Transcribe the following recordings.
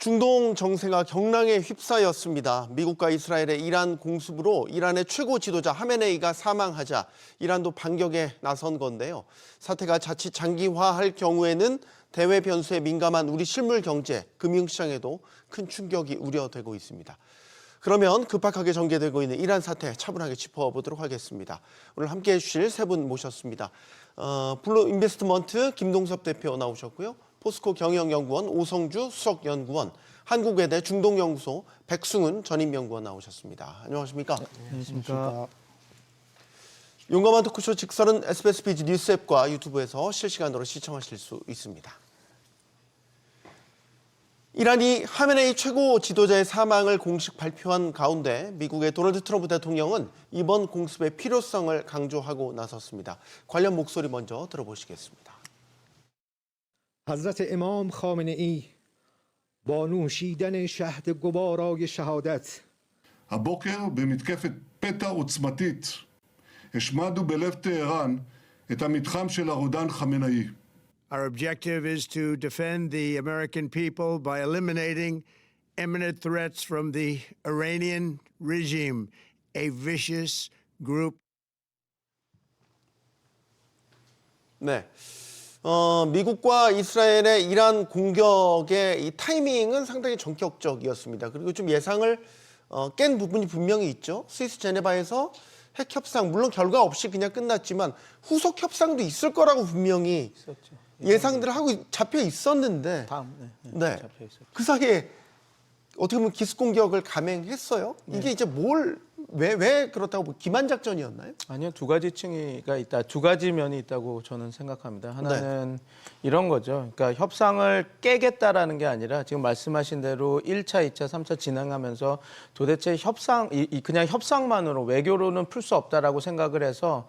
중동 정세가 경랑에 휩싸였습니다. 미국과 이스라엘의 이란 공습으로 이란의 최고 지도자 하메네이가 사망하자 이란도 반격에 나선 건데요. 사태가 자칫 장기화할 경우에는 대외 변수에 민감한 우리 실물 경제, 금융시장에도 큰 충격이 우려되고 있습니다. 그러면 급박하게 전개되고 있는 이란 사태 차분하게 짚어보도록 하겠습니다. 오늘 함께해 주실 세 분 모셨습니다. 블루 인베스트먼트 김동섭 대표 나오셨고요. 포스코 경영연구원 오성주 수석연구원, 한국외대 중동연구소 백승훈 전임연구원 나오셨습니다. 안녕하십니까? 네, 안녕하십니까? 용감한 토크쇼 직설은 SBS 비즈 뉴스 앱과 유튜브에서 실시간으로 시청하실 수 있습니다. 이란이 하메네이 최고 지도자의 사망을 공식 발표한 가운데 미국의 도널드 트럼프 대통령은 이번 공습의 필요성을 강조하고 나섰습니다. 관련 목소리 먼저 들어보시겠습니다. حضرت امام خامنه ای با نوشیدن شهد گوارای شهادت הבוקר במתקפת פתע עוצמתית השמדנו בלב טהרן את המתחם של הרודן חמינאי. Our objective is to defend the American people by eliminating imminent threats from the Iranian regime, a vicious group. 네. 미국과 이스라엘의 이란 공격의 이 타이밍은 상당히 전격적이었습니다. 그리고 좀 예상을 깬 부분이 분명히 있죠. 스위스 제네바에서 핵 협상, 물론 결과 없이 그냥 끝났지만 후속 협상도 있을 거라고 분명히 있었죠. 예상들을 하고 잡혀 있었는데 네. 잡혀 있었죠. 그 사이에 어떻게 보면 기습 공격을 감행했어요. 이게 이제 왜 그렇다고 기만작전이었나요? 아니요, 두 가지 층이가 있다. 두 가지 면이 있다고 저는 생각합니다. 하나는 이런 거죠. 그러니까 협상을 깨겠다라는 게 아니라 지금 말씀하신 대로 1차, 2차, 3차 진행하면서 도대체 그냥 협상만으로 외교로는 풀 수 없다라고 생각을 해서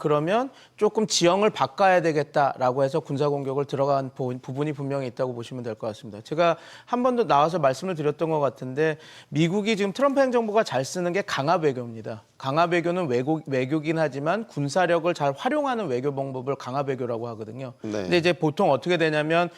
그러면 조금 지형을 바꿔야 되겠다라고 해서 군사 공격을 들어간 부분이 분명히 있다고 보시면 될 것 같습니다. 제가 한 번도 나와서 말씀을 드렸던 것 같은데 미국이 지금 트럼프 행정부가 잘 쓰는 게 강압 외교입니다. 강압 외교는 외교긴 하지만 군사력을 잘 활용하는 외교 방법을 강압 외교라고 하거든요. 네. 근데 이제 보통 어떻게 되냐면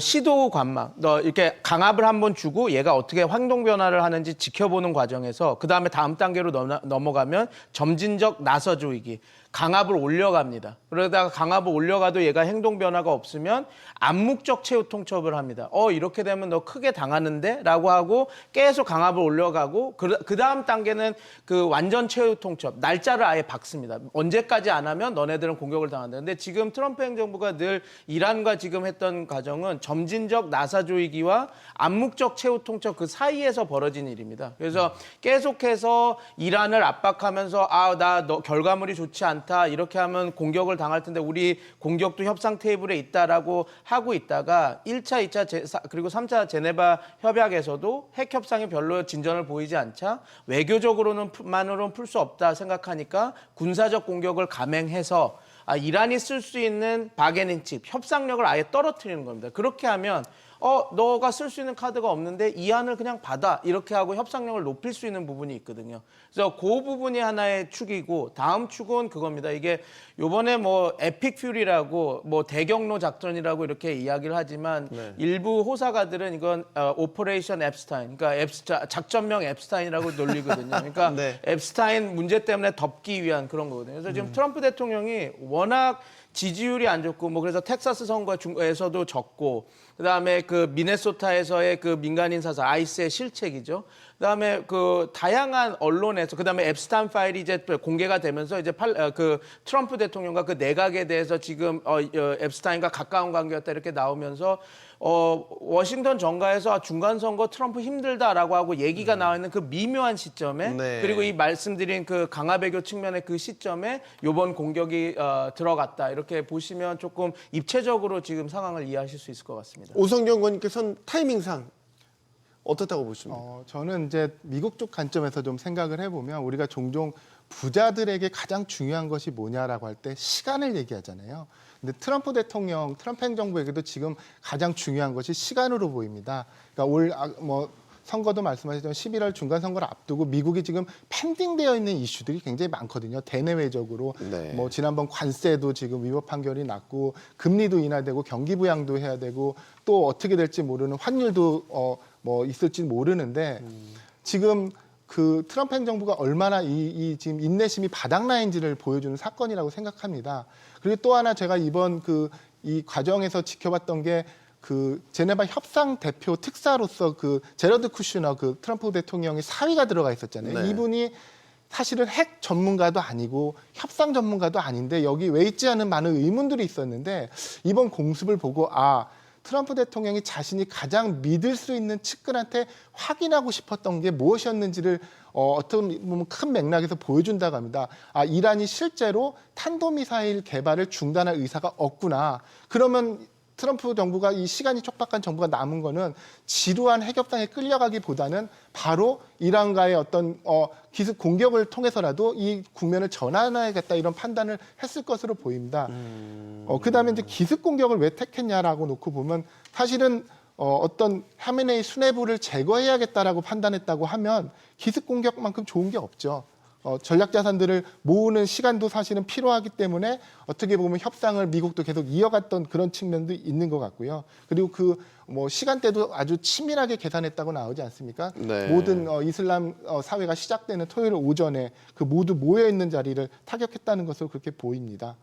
시도 관망, 이렇게 강압을 한번 주고 얘가 어떻게 행동 변화를 하는지 지켜보는 과정에서 그 다음에 다음 단계로 넘어가면 점진적 나서주의기. 강압을 올려갑니다. 그러다가 강압을 올려가도 얘가 행동 변화가 없으면 암묵적 최후 통첩을 합니다. 이렇게 되면 너 크게 당하는데? 라고 하고 계속 강압을 올려가고 그 다음 단계는 그 완전 최후 통첩, 날짜를 아예 박습니다. 언제까지 안 하면 너네들은 공격을 당한다. 근데 지금 트럼프 행정부가 늘 이란과 지금 했던 과정은 점진적 나사조이기와 암묵적 최후 통첩 그 사이에서 벌어진 일입니다. 그래서 계속해서 이란을 압박하면서 나 너 결과물이 좋지 않다. 이렇게 하면 공격을 당할 텐데 우리 공격도 협상 테이블에 있다라고 하고 있다가 1차, 2차, 그리고 3차 제네바 협약에서도 핵 협상이 별로 진전을 보이지 않자 외교적으로만으로는 풀 수 없다 생각하니까 군사적 공격을 감행해서 이란이 쓸 수 있는 바게닝 칩, 협상력을 아예 떨어뜨리는 겁니다. 그렇게 하면 너가 쓸 수 있는 카드가 없는데 이 안을 그냥 받아 이렇게 하고 협상력을 높일 수 있는 부분이 있거든요. 그래서 그 부분이 하나의 축이고 다음 축은 그겁니다. 이게 요번에 에픽 퓨리라고 대경로 작전이라고 이렇게 이야기를 하지만 일부 호사가들은 이건 오퍼레이션 앱스타인, 그러니까 작전명 앱스타인이라고 놀리거든요. 그러니까 앱스타인 문제 때문에 덮기 위한 그런 거거든요. 그래서 지금 트럼프 대통령이 워낙 지지율이 안 좋고 그래서 텍사스 선거에서도 졌고 그다음에 그 미네소타에서의 그 민간인 사살 아이스의 실책이죠. 그다음에 그 다양한 언론에서 그다음에 앱스타인 파일이 이제 공개가 되면서 이제 그 트럼프 대통령과 그 내각에 대해서 지금 앱스타인과 가까운 관계였다 이렇게 나오면서 워싱턴 정가에서 중간 선거 트럼프 힘들다라고 하고 얘기가 나와 있는 그 미묘한 시점에 그리고 이 말씀드린 그 강압 외교 측면의 그 시점에 이번 공격이 들어갔다 이렇게 보시면 조금 입체적으로 지금 상황을 이해하실 수 있을 것 같습니다. 오성경 의원님께서는 타이밍상 어떻다고 보십니까? 저는 이제 미국 쪽 관점에서 좀 생각을 해보면 우리가 종종 부자들에게 가장 중요한 것이 뭐냐라고 할 때 시간을 얘기하잖아요. 근데 트럼프 행정부에게도 지금 가장 중요한 것이 시간으로 보입니다. 그러니까 선거도 말씀하셨지만 11월 중간 선거를 앞두고 미국이 지금 펜딩되어 있는 이슈들이 굉장히 많거든요. 대내외적으로 지난번 관세도 지금 위법 판결이 났고 금리도 인하되고 경기 부양도 해야 되고 또 어떻게 될지 모르는 환율도 뭐 있을지 모르는데 지금 그 트럼프 행정부가 얼마나 이 지금 인내심이 바닥나인지를 보여주는 사건이라고 생각합니다. 그리고 또 하나 제가 이번 이 과정에서 지켜봤던 게 그 제네바 협상 대표 특사로서 그 제러드 쿠슈너 그 트럼프 대통령의 사위가 들어가 있었잖아요. 네. 이분이 사실은 핵 전문가도 아니고 협상 전문가도 아닌데 여기 왜 있지 않은 많은 의문들이 있었는데 이번 공습을 보고 트럼프 대통령이 자신이 가장 믿을 수 있는 측근한테 확인하고 싶었던 게 무엇이었는지를 어떤 보면 큰 맥락에서 보여준다고 합니다. 이란이 실제로 탄도미사일 개발을 중단할 의사가 없구나. 그러면 트럼프 정부가 이 시간이 촉박한 정부가 남은 거는 지루한 핵협상에 끌려가기보다는 바로 이란과의 어떤 기습 공격을 통해서라도 이 국면을 전환해야겠다 이런 판단을 했을 것으로 보입니다. 그다음에 이제 기습 공격을 왜 택했냐라고 놓고 보면 사실은 어떤 하메네이 수뇌부를 제거해야겠다라고 판단했다고 하면 기습 공격만큼 좋은 게 없죠. 전략 자산들을 모으는 시간도 사실은 필요하기 때문에 어떻게 보면 협상을 미국도 계속 이어갔던 그런 측면도 있는 것 같고요. 그리고 시간대도 아주 치밀하게 계산했다고 나오지 않습니까? 네. 모든 이슬람 사회가 시작되는 토요일 오전에 그 모두 모여 있는 자리를 타격했다는 것으로 그렇게 보입니다.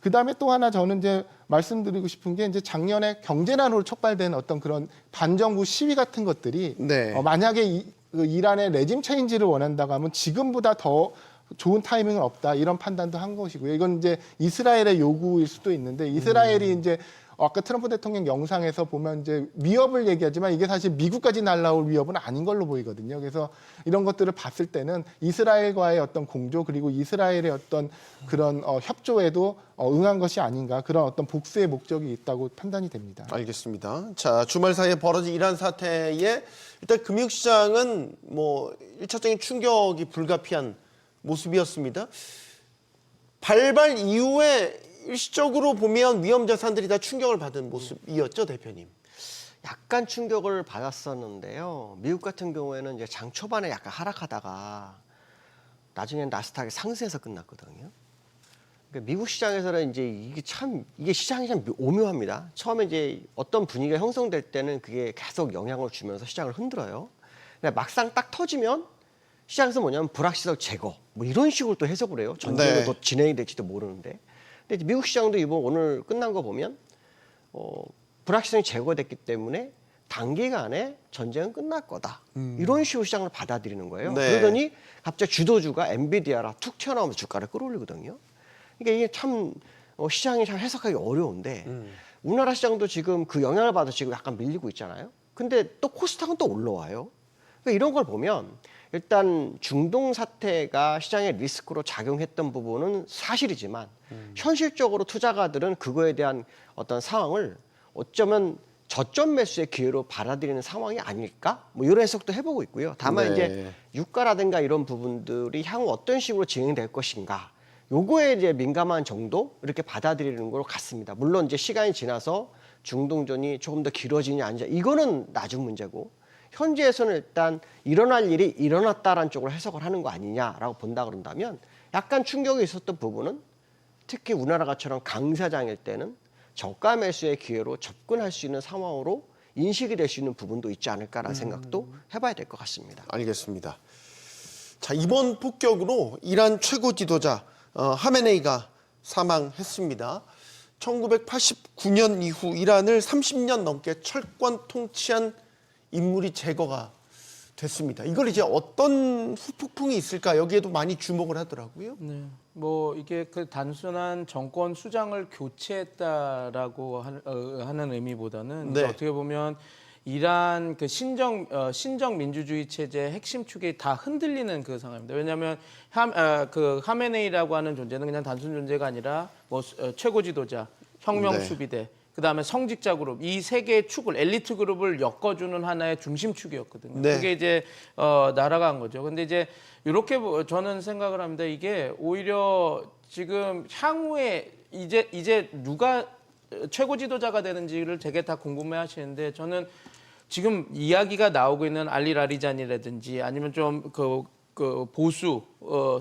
그다음에 또 하나 저는 이제 말씀드리고 싶은 게 이제 작년에 경제난으로 촉발된 어떤 그런 반정부 시위 같은 것들이 네. 만약에 이란의 레짐 체인지를 원한다고 하면 지금보다 더 좋은 타이밍은 없다 이런 판단도 한 것이고요. 이건 이제 이스라엘의 요구일 수도 있는데 이스라엘이 이제 아까 트럼프 대통령 영상에서 보면 이제 위협을 얘기하지만 이게 사실 미국까지 날라올 위협은 아닌 걸로 보이거든요. 그래서 이런 것들을 봤을 때는 이스라엘과의 어떤 공조 그리고 이스라엘의 어떤 그런 협조에도 응한 것이 아닌가 그런 어떤 복수의 목적이 있다고 판단이 됩니다. 알겠습니다. 자, 주말 사이에 벌어진 이란 사태에 일단 금융시장은 뭐 1차적인 충격이 불가피한 모습이었습니다. 발발 이후에 일시적으로 보면 위험 자산들이 다 충격을 받은 모습이었죠, 대표님. 약간 충격을 받았었는데요. 미국 같은 경우에는 이제 장 초반에 약간 하락하다가 나중에는 나스닥이 상승해서 끝났거든요. 그러니까 미국 시장에서는 이제 이게 시장이 참 오묘합니다. 처음에 이제 어떤 분위기가 형성될 때는 그게 계속 영향을 주면서 시장을 흔들어요. 근데 막상 딱 터지면 시장에서 뭐냐면 불확실성 제거 뭐 이런 식으로 또 해석을 해요. 전쟁이 또 진행이 될지도 모르는데. 근데 미국 시장도 이번 오늘 끝난 거 보면 불확실성이 제거됐기 때문에 단기간에 전쟁은 끝날 거다. 이런 식으로 시장을 받아들이는 거예요. 네. 그러더니 갑자기 주도주가 엔비디아라 툭 튀어나오면서 주가를 끌어올리거든요. 그러니까 이게 참 시장이 참 해석하기 어려운데 우리나라 시장도 지금 그 영향을 받아 지금 약간 밀리고 있잖아요. 근데 또 코스닥은 또 올라와요. 그러니까 이런 걸 보면 일단 중동 사태가 시장의 리스크로 작용했던 부분은 사실이지만 현실적으로 투자가들은 그거에 대한 어떤 상황을 어쩌면 저점 매수의 기회로 받아들이는 상황이 아닐까? 뭐 이런 해석도 해보고 있고요. 다만 이제 유가라든가 이런 부분들이 향후 어떤 식으로 진행될 것인가? 요거에 이제 민감한 정도 이렇게 받아들이는 걸로 같습니다. 물론 이제 시간이 지나서 중동전이 조금 더 길어지냐 아니냐 이거는 나중 문제고 현재에서는 일단 일어날 일이 일어났다라는 쪽으로 해석을 하는 거 아니냐라고 본다 그런다면 약간 충격이 있었던 부분은 특히 우리나라처럼 강세장일 때는 저가 매수의 기회로 접근할 수 있는 상황으로 인식이 될 수 있는 부분도 있지 않을까라는 생각도 해봐야 될 것 같습니다. 알겠습니다. 자, 이번 폭격으로 이란 최고 지도자 하메네이가 사망했습니다. 1989년 이후 이란을 30년 넘게 철권 통치한 인물이 제거가 됐습니다. 이걸 이제 어떤 후폭풍이 있을까 여기에도 많이 주목을 하더라고요. 네. 뭐 이게 그 단순한 정권 수장을 교체했다라고 하는 의미보다는 네. 어떻게 보면 이란 그 신정 민주주의 체제의 핵심 축이 다 흔들리는 그 상황입니다. 왜냐하면 그 하메네이라고 하는 존재는 그냥 단순 존재가 아니라 뭐 최고 지도자, 혁명 네. 수비대, 그다음에 성직자 그룹 이 세 개의 축을 엘리트 그룹을 엮어주는 하나의 중심축이었거든요. 네. 그게 이제 날아간 거죠. 근데 이제 이렇게 저는 생각을 합니다. 이게 오히려 지금 향후에 이제 누가 최고 지도자가 되는지를 되게 다 궁금해하시는데 저는 지금 이야기가 나오고 있는 알리 라리잔이라든지 아니면 좀 그 보수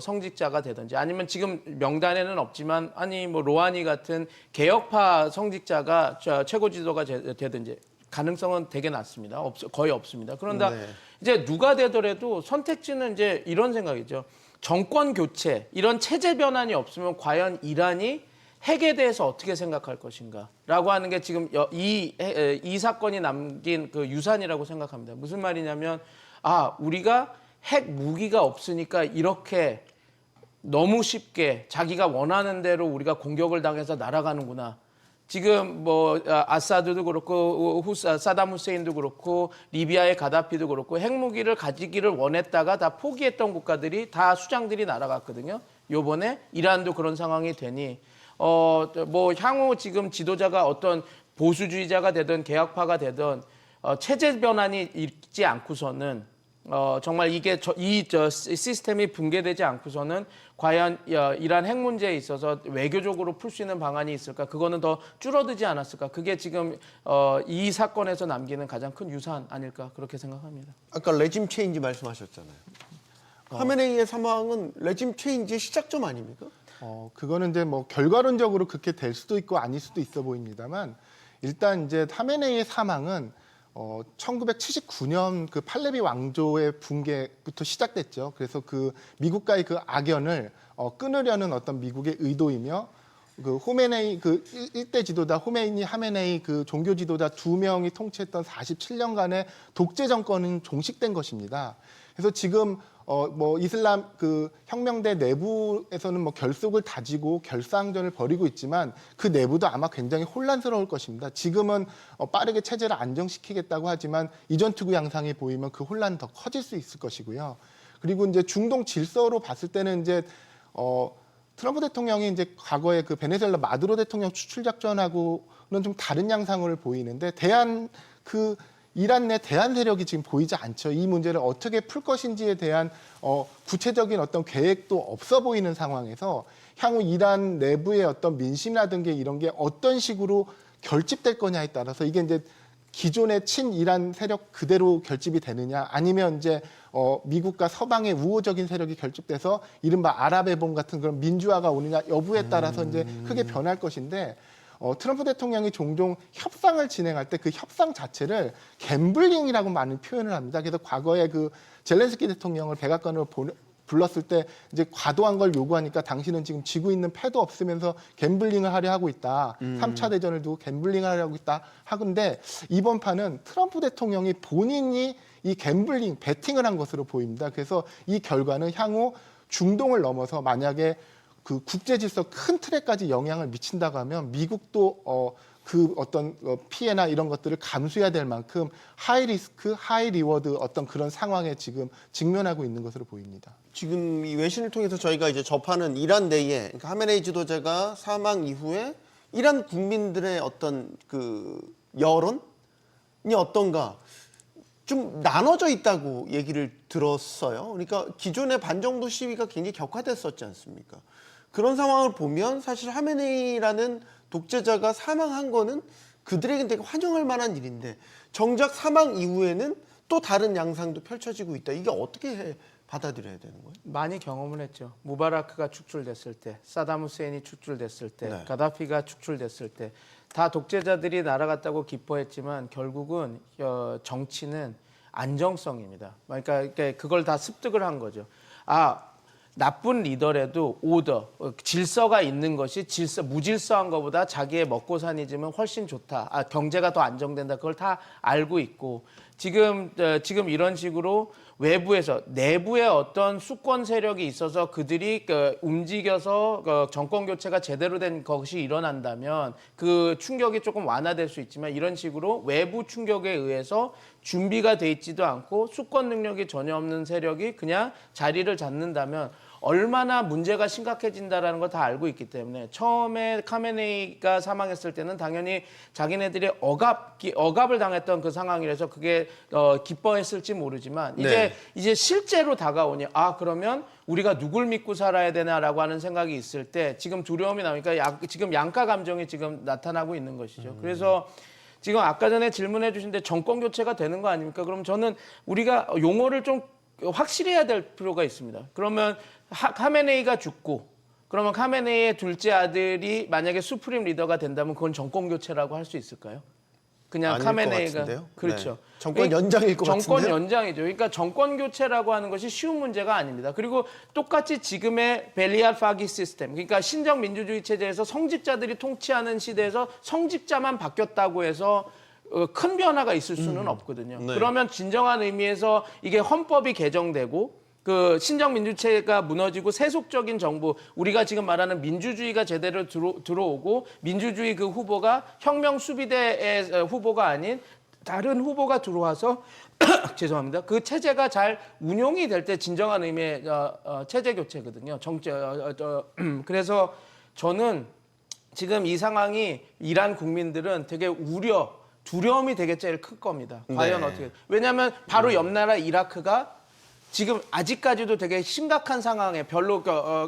성직자가 되든지 아니면 지금 명단에는 없지만 아니 뭐 로하니 같은 개혁파 성직자가 최고 지도가 되든지 가능성은 되게 낮습니다. 거의 없습니다. 그런다 네. 이제 누가 되더라도 선택지는 이제 이런 생각이죠. 정권 교체, 이런 체제 변환이 없으면 과연 이란이 핵에 대해서 어떻게 생각할 것인가라고 하는 게 지금 이 사건이 남긴 그 유산이라고 생각합니다. 무슨 말이냐면 우리가 핵 무기가 없으니까 이렇게 너무 쉽게 자기가 원하는 대로 우리가 공격을 당해서 날아가는구나. 지금 뭐 아사드도 그렇고 사담 후세인도 그렇고 리비아의 가다피도 그렇고 핵무기를 가지기를 원했다가 다 포기했던 국가들이 다 수장들이 날아갔거든요. 요번에 이란도 그런 상황이 되니 뭐 향후 지금 지도자가 어떤 보수주의자가 되든 개혁파가 되든 체제 변환이 있지 않고서는 정말 이게 이 시스템이 붕괴되지 않고서는 과연 이란 핵 문제에 있어서 외교적으로 풀 수 있는 방안이 있을까? 그거는 더 줄어들지 않았을까? 그게 지금 이 사건에서 남기는 가장 큰 유산 아닐까 그렇게 생각합니다. 아까 레짐 체인지 말씀하셨잖아요. 하메네이의 사망은 레짐 체인지의 시작점 아닙니까? 그거는 이제 뭐 결과론적으로 그렇게 될 수도 있고 아닐 수도 있어 보입니다만 일단 이제 하메네이의 사망은 1979년 그 팔레비 왕조의 붕괴부터 시작됐죠. 그래서 그 미국과의 그 악연을 끊으려는 어떤 미국의 의도이며 그 호메네이 그 일대 지도자 호메이니 하메네이 그 종교 지도자 두 명이 통치했던 47년간의 독재 정권은 종식된 것입니다. 그래서 지금 뭐 이슬람 그 혁명대 내부에서는 뭐 결속을 다지고 결사항전을 벌이고 있지만 그 내부도 아마 굉장히 혼란스러울 것입니다. 지금은 빠르게 체제를 안정시키겠다고 하지만 이전 투구 양상이 보이면 그 혼란은 더 커질 수 있을 것이고요. 그리고 이제 중동 질서로 봤을 때는 이제 트럼프 대통령이 이제 과거에 그 베네수엘라 마두로 대통령 추출 작전하고는 좀 다른 양상을 보이는데 이란 내 대안 세력이 지금 보이지 않죠. 이 문제를 어떻게 풀 것인지에 대한 구체적인 어떤 계획도 없어 보이는 상황에서 향후 이란 내부의 어떤 민심이라든가 이런 게 어떤 식으로 결집될 거냐에 따라서 이게 이제 기존의 친이란 세력 그대로 결집이 되느냐 아니면 이제 미국과 서방의 우호적인 세력이 결집돼서 이른바 아랍의 봄 같은 그런 민주화가 오느냐 여부에 따라서 이제 크게 변할 것인데 트럼프 대통령이 종종 협상을 진행할 때 그 협상 자체를 갬블링이라고 많은 표현을 합니다. 그래서 과거에 그 젤렌스키 대통령을 백악관으로 불렀을 때 이제 과도한 걸 요구하니까 당신은 지금 지고 있는 패도 없으면서 갬블링을 하려 하고 있다. 3차 대전을 두고 갬블링을 하려고 있다. 하는데 이번 판은 트럼프 대통령이 본인이 이 갬블링, 베팅을 한 것으로 보입니다. 그래서 이 결과는 향후 중동을 넘어서 만약에 그 국제 질서 큰 틀에까지 영향을 미친다고 하면 미국도 그 어떤 피해나 이런 것들을 감수해야 될 만큼 하이 리스크, 하이 리워드 어떤 그런 상황에 지금 직면하고 있는 것으로 보입니다. 지금 이 외신을 통해서 저희가 이제 접하는 이란 내에 그러니까 하메네이 지도자가 사망 이후에 이란 국민들의 어떤 그 여론이 어떤가 좀 나눠져 있다고 얘기를 들었어요. 그러니까 기존의 반정부 시위가 굉장히 격화됐었지 않습니까? 그런 상황을 보면 사실 하메네이라는 독재자가 사망한 거는 그들에겐 되게 환영할 만한 일인데 정작 사망 이후에는 또 다른 양상도 펼쳐지고 있다. 이게 어떻게 받아들여야 되는 거예요? 많이 경험을 했죠. 무바라크가 축출됐을 때, 사담 후세인이 축출됐을 때, 네. 가다피가 축출됐을 때 다 독재자들이 날아갔다고 기뻐했지만 결국은 정치는 안정성입니다. 그러니까 그걸 다 습득을 한 거죠. 나쁜 리더라도 오더, 질서가 있는 것이 무질서한 것보다 자기의 먹고 사니즘은 훨씬 좋다. 경제가 더 안정된다. 그걸 다 알고 있고 지금 이런 식으로 외부에서 내부에 어떤 수권 세력이 있어서 그들이 움직여서 정권 교체가 제대로 된 것이 일어난다면 그 충격이 조금 완화될 수 있지만 이런 식으로 외부 충격에 의해서 준비가 돼 있지도 않고 수권 능력이 전혀 없는 세력이 그냥 자리를 잡는다면 얼마나 문제가 심각해진다라는 걸 다 알고 있기 때문에 처음에 카메네이가 사망했을 때는 당연히 자기네들이 억압을 당했던 그 상황이라서 그게 기뻐했을지 모르지만 이제 실제로 다가오니 그러면 우리가 누굴 믿고 살아야 되나라고 하는 생각이 있을 때 지금 두려움이 나오니까 지금 양가 감정이 지금 나타나고 있는 것이죠. 그래서 지금 아까 전에 질문해 주신데 정권 교체가 되는 거 아닙니까? 그럼 저는 우리가 용어를 좀 확실히 해야 될 필요가 있습니다. 그러면 카메네이가 죽고 그러면 카메네이의 둘째 아들이 만약에 수프림 리더가 된다면 그건 정권 교체라고 할 수 있을까요? 그냥 아닐 카메네이가 것 같은데요? 그렇죠. 네. 정권 연장일 것 정권 같은데요? 연장이죠. 그러니까 정권 교체라고 하는 것이 쉬운 문제가 아닙니다. 그리고 똑같이 지금의 벨리알 파기 시스템, 그러니까 신정 민주주의 체제에서 성직자들이 통치하는 시대에서 성직자만 바뀌었다고 해서 큰 변화가 있을 수는 없거든요. 네. 그러면 진정한 의미에서 이게 헌법이 개정되고 그 신정 민주체가 무너지고 세속적인 정부, 우리가 지금 말하는 민주주의가 제대로 들어오고 민주주의 그 후보가 혁명 수비대의 후보가 아닌 다른 후보가 들어와서 죄송합니다. 그 체제가 잘 운용이 될 때 진정한 의미의 체제 교체거든요. 그래서 저는 지금 이 상황이 이란 국민들은 되게 두려움이 되게 제일 클 겁니다. 과연 네. 어떻게? 왜냐하면 바로 옆 나라 이라크가 지금 아직까지도 되게 심각한 상황에 별로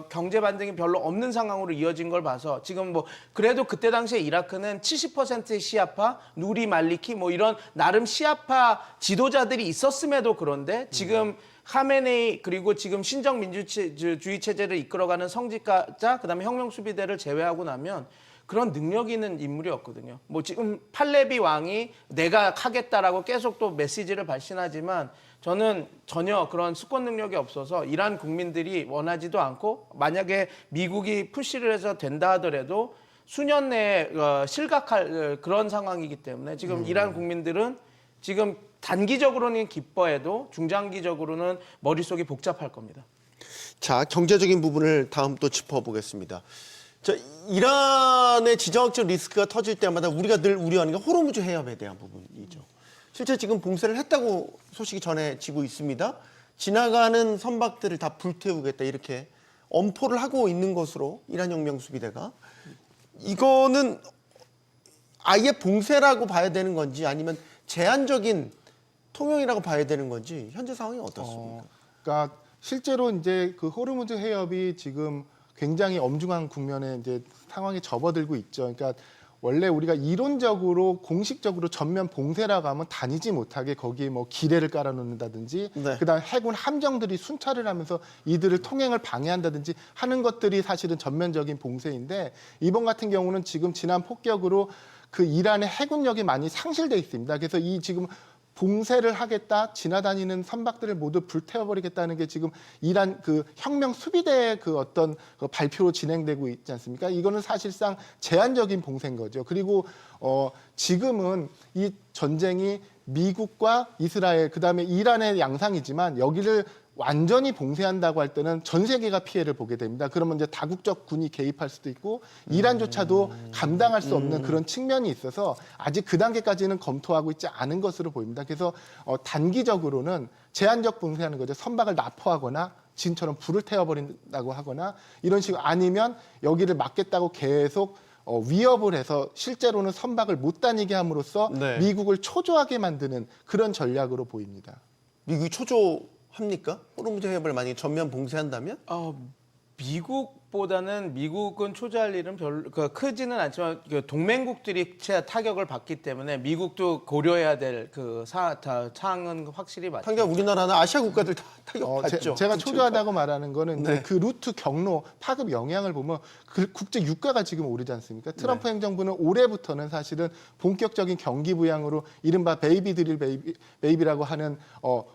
경제 반등이 별로 없는 상황으로 이어진 걸 봐서 지금 뭐 그래도 그때 당시에 이라크는 70% 시아파, 누리 말리키 뭐 이런 나름 시아파 지도자들이 있었음에도 그런데 지금 하메네이 그리고 지금 신정 민주주의 체제를 이끌어가는 성직자 그다음에 혁명 수비대를 제외하고 나면 그런 능력 있는 인물이 없거든요. 뭐 지금 팔레비 왕이 내가 하겠다라고 계속 또 메시지를 발신하지만 저는 전혀 그런 수권 능력이 없어서 이란 국민들이 원하지도 않고 만약에 미국이 푸시를 해서 된다 하더라도 수년 내에 실각할 그런 상황이기 때문에 지금 이란 국민들은 지금 단기적으로는 기뻐해도 중장기적으로는 머릿속이 복잡할 겁니다. 자, 경제적인 부분을 다음 또 짚어보겠습니다. 자, 이란의 지정학적 리스크가 터질 때마다 우리가 늘 우려하는 게 호르무즈 해협에 대한 부분이죠. 실제 지금 봉쇄를 했다고 소식이 전해지고 있습니다. 지나가는 선박들을 다 불태우겠다 이렇게 엄포를 하고 있는 것으로 이란 혁명 수비대가 이거는 아예 봉쇄라고 봐야 되는 건지 아니면 제한적인 통용이라고 봐야 되는 건지 현재 상황이 어떻습니까? 그러니까 실제로 이제 그 호르무즈 해협이 지금 굉장히 엄중한 국면에 이제 상황이 접어들고 있죠. 그러니까 원래 우리가 이론적으로 공식적으로 전면 봉쇄라고 하면 다니지 못하게 거기에 뭐 기뢰를 깔아놓는다든지 네. 그다음 해군 함정들이 순찰을 하면서 이들을 통행을 방해한다든지 하는 것들이 사실은 전면적인 봉쇄인데 이번 같은 경우는 지금 지난 폭격으로 그 이란의 해군력이 많이 상실돼 있습니다. 그래서 이 지금 봉쇄를 하겠다, 지나다니는 선박들을 모두 불태워버리겠다는 게 지금 이란 그 혁명 수비대의 그 어떤 그 발표로 진행되고 있지 않습니까? 이거는 사실상 제한적인 봉쇄인 거죠. 그리고 지금은 이 전쟁이 미국과 이스라엘, 그다음에 이란의 양상이지만 여기를 완전히 봉쇄한다고 할 때는 전 세계가 피해를 보게 됩니다. 그러면 이제 다국적 군이 개입할 수도 있고 이란조차도 감당할 수 없는 그런 측면이 있어서 아직 그 단계까지는 검토하고 있지 않은 것으로 보입니다. 그래서 단기적으로는 제한적 봉쇄하는 거죠. 선박을 납포하거나 지금처럼 불을 태워버린다고 하거나 이런 식으로 아니면 여기를 막겠다고 계속 위협을 해서 실제로는 선박을 못 다니게 함으로써 네. 미국을 초조하게 만드는 그런 전략으로 보입니다. 미국이 초조합니까? 호르무즈 해협을 만약에 전면 봉쇄한다면? 미국은 초조할 일은 별로 크지는 않지만 그 동맹국들이 타격을 받기 때문에 미국도 고려해야 될 그 사항은 확실히 맞죠. 당장 우리나라나 아시아 국가들 다 타격받죠. 제가 초조하다고 말하는 거는 네. 이제 그 루트 경로 파급 영향을 보면 그 국제 유가가 지금 오르지 않습니까? 트럼프 행정부는 올해부터는 사실은 본격적인 경기 부양으로 이른바 베이비 드릴 베이비라고 하는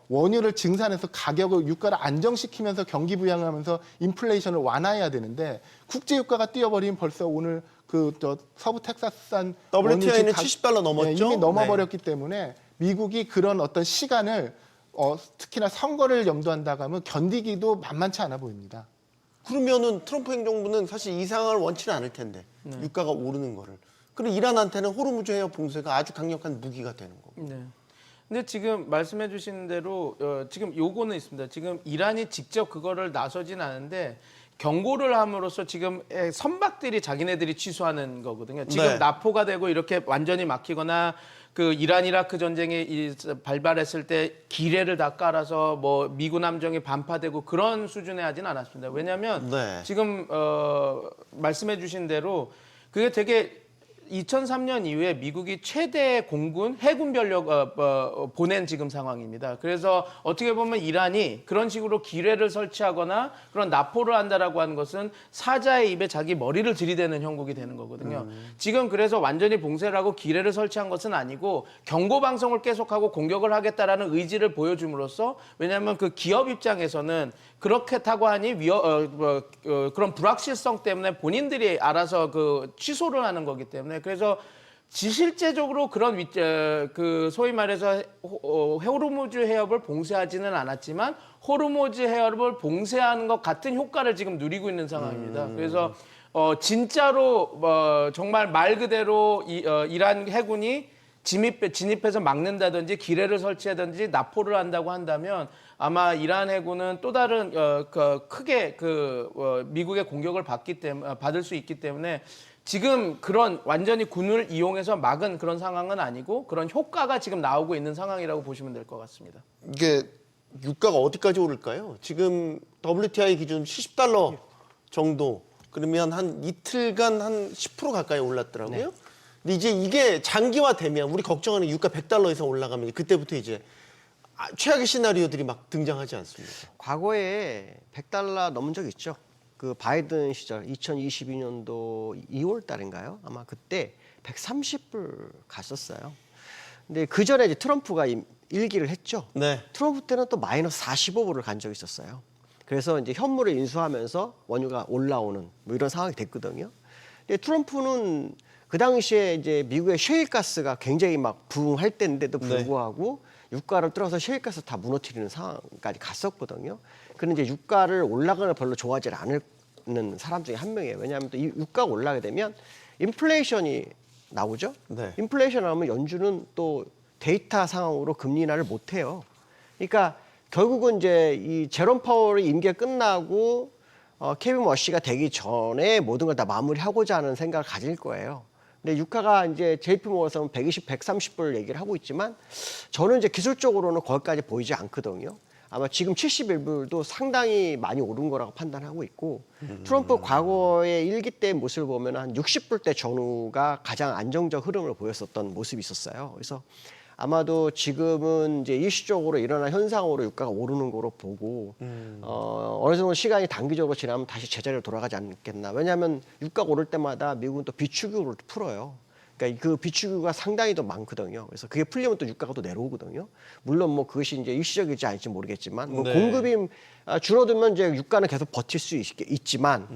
원유를 증산해서 가격을 유가를 안정시키면서 경기 부양을 하면서 인플레이션을 완화해야 되는데 국제 유가가 뛰어버리면 벌써 오늘 서부 텍사스산 WTI는 원유 $70 넘었죠? 이미 넘어버렸기 때문에 미국이 그런 어떤 시간을 특히나 선거를 염두한다고 하면 견디기도 만만치 않아 보입니다. 그러면은 트럼프 행정부는 사실 이 상황을 원치는 않을 텐데 유가가 오르는 거를. 그리고 이란한테는 호르무즈 해협 봉쇄가 아주 강력한 무기가 되는 거고. 네. 근데 지금 말씀해 주신 대로 지금 요거는 있습니다. 지금 이란이 직접 그거를 나서진 않은데 경고를 함으로써 지금 선박들이 자기네들이 취소하는 거거든요. 지금 네. 납포가 되고 이렇게 완전히 막히거나 그 이란 이라크 전쟁이 발발했을 때 기뢰를 다 깔아서 뭐 미군 함정이 반파되고 그런 수준에 하진 않았습니다. 왜냐하면 네. 지금 말씀해 주신 대로 그게 되게 2003년 이후에 미국이 최대 공군 해군 병력 보낸 지금 상황입니다. 그래서 어떻게 보면 이란이 그런 식으로 기뢰를 설치하거나 그런 납포를 한다라고 하는 것은 사자의 입에 자기 머리를 들이대는 형국이 되는 거거든요. 지금 그래서 완전히 봉쇄를 하고 기뢰를 설치한 것은 아니고 경고 방송을 계속하고 공격을 하겠다라는 의지를 보여줌으로써, 왜냐하면 그 기업 입장에서는 그렇다고 하니 그런 불확실성 때문에 본인들이 알아서 그 취소를 하는 거기 때문에, 그래서 실제적으로 그런 그 소위 말해서 호르무즈 해협을 봉쇄하지는 않았지만 호르무즈 해협을 봉쇄하는 것 같은 효과를 지금 누리고 있는 상황입니다. 그래서 진짜로 정말 말 그대로 이란 해군이 진입해서 막는다든지 기뢰를 설치하든지 납포를 한다고 한다면 아마 이란 해군은 또 다른 크게 미국의 공격을 받을 수 있기 때문에 지금 그런 완전히 군을 이용해서 막은 그런 상황은 아니고 그런 효과가 지금 나오고 있는 상황이라고 보시면 될 것 같습니다. 이게 유가가 어디까지 오를까요? 지금 WTI 기준 70달러 정도, 그러면 한 이틀간 한 10% 가까이 올랐더라고요. 네. 근데 이제 이게 장기화되면 우리 걱정하는 유가 100달러 이상 올라가면 그때부터 이제 최악의 시나리오들이 막 등장하지 않습니까? 과거에 100달러 넘은 적 있죠. 그 바이든 시절 2022년도 2월 달인가요? 아마 그때 130불 갔었어요. 근데 그 전에 이제 트럼프가 일기를 했죠. 네. 트럼프 때는 또 마이너스 45불을 간 적이 있었어요. 그래서 이제 현물을 인수하면서 원유가 올라오는 뭐 이런 상황이 됐거든요. 근데 트럼프는 그 당시에 이제 미국의 셰일가스가 굉장히 막 부흥할 때인데도 불구하고 유가를 뚫어서 셰일가스 다 무너뜨리는 상황까지 갔었거든요. 그런데 이제 유가를 올라가는 걸 별로 좋아하지 않는 사람 중에 한 명이에요. 왜냐하면 또 이 유가가 올라가게 되면 인플레이션이 나오죠. 네. 인플레이션 나오면 연준은 또 데이터 상황으로 금리 인하를 못 해요. 그러니까 결국은 이제 이 제롬 파월의 임기가 끝나고 케빈 워시가 되기 전에 모든 걸 다 마무리하고자 하는 생각을 가질 거예요. 근데 유가가 이제 JP 모건에서는 120, 130불 얘기를 하고 있지만 저는 이제 기술적으로는 거기까지 보이지 않거든요. 아마 지금 71불도 상당히 많이 오른 거라고 판단하고 있고 트럼프 과거의 일기 때 모습을 보면 한 60불대 전후가 가장 안정적 흐름을 보였었던 모습이 있었어요. 그래서 아마도 지금은 이제 일시적으로 일어난 현상으로 유가가 오르는 거로 보고 어느 정도 시간이 단기적으로 지나면 다시 제자리로 돌아가지 않겠나. 왜냐하면 유가가 오를 때마다 미국은 또 비축유를 풀어요. 그러니까 그 비축유가 상당히 더 많거든요. 그래서 그게 풀리면 또 유가가 또 내려오거든요. 물론 뭐 그것이 이제 일시적일지 아닐지 모르겠지만 뭐 네. 공급이 줄어들면 이제 유가는 계속 버틸 수 있지만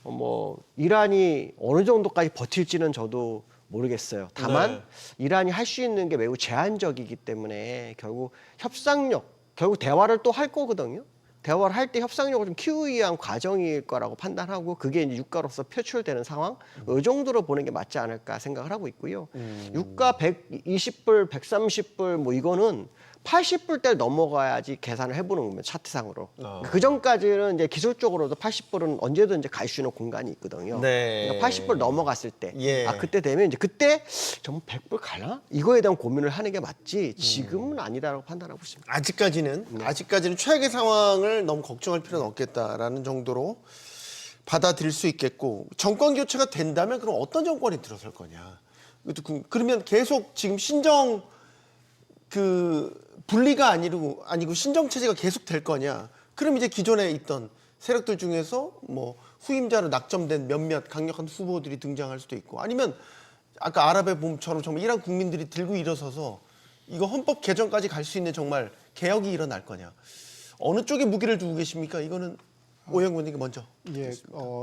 뭐 이란이 어느 정도까지 버틸지는 저도 모르겠어요. 다만 네. 이란이 할 수 있는 게 매우 제한적이기 때문에 결국 협상력, 결국 대화를 또 할 거거든요. 대화를 할 때 협상력을 좀 키우기 위한 과정일 거라고 판단하고 그게 이제 유가로서 표출되는 상황, 이 정도로 보는 게 맞지 않을까 생각을 하고 있고요. 유가 120불, 130불 뭐 이거는 80불대를 넘어가야지 계산을 해보는 겁니다. 차트상으로. 그 전까지는 이제 기술적으로도 80불은 언제든 이제 갈 수 있는 공간이 있거든요. 네. 그러니까 80불 넘어갔을 때, 예. 그때 되면 이제 그때 정말 100불 가나? 이거에 대한 고민을 하는 게 맞지. 지금은 아니다라고 판단하고 있습니다. 아직까지는 최악의 상황을 너무 걱정할 필요는 없겠다라는 정도로 받아들일 수 있겠고, 정권 교체가 된다면 그럼 어떤 정권이 들어설 거냐? 그러면 계속 지금 신정 분리가 아니고 신정 체제가 계속 될 거냐? 그럼 이제 기존에 있던 세력들 중에서 뭐 후임자로 낙점된 몇몇 강력한 후보들이 등장할 수도 있고, 아니면 아까 아랍의 봄처럼 정말 이란 국민들이 들고 일어서서 이거 헌법 개정까지 갈 수 있는 정말 개혁이 일어날 거냐? 어느 쪽에 무기를 두고 계십니까? 이거는 오영 의원님께 먼저. 예,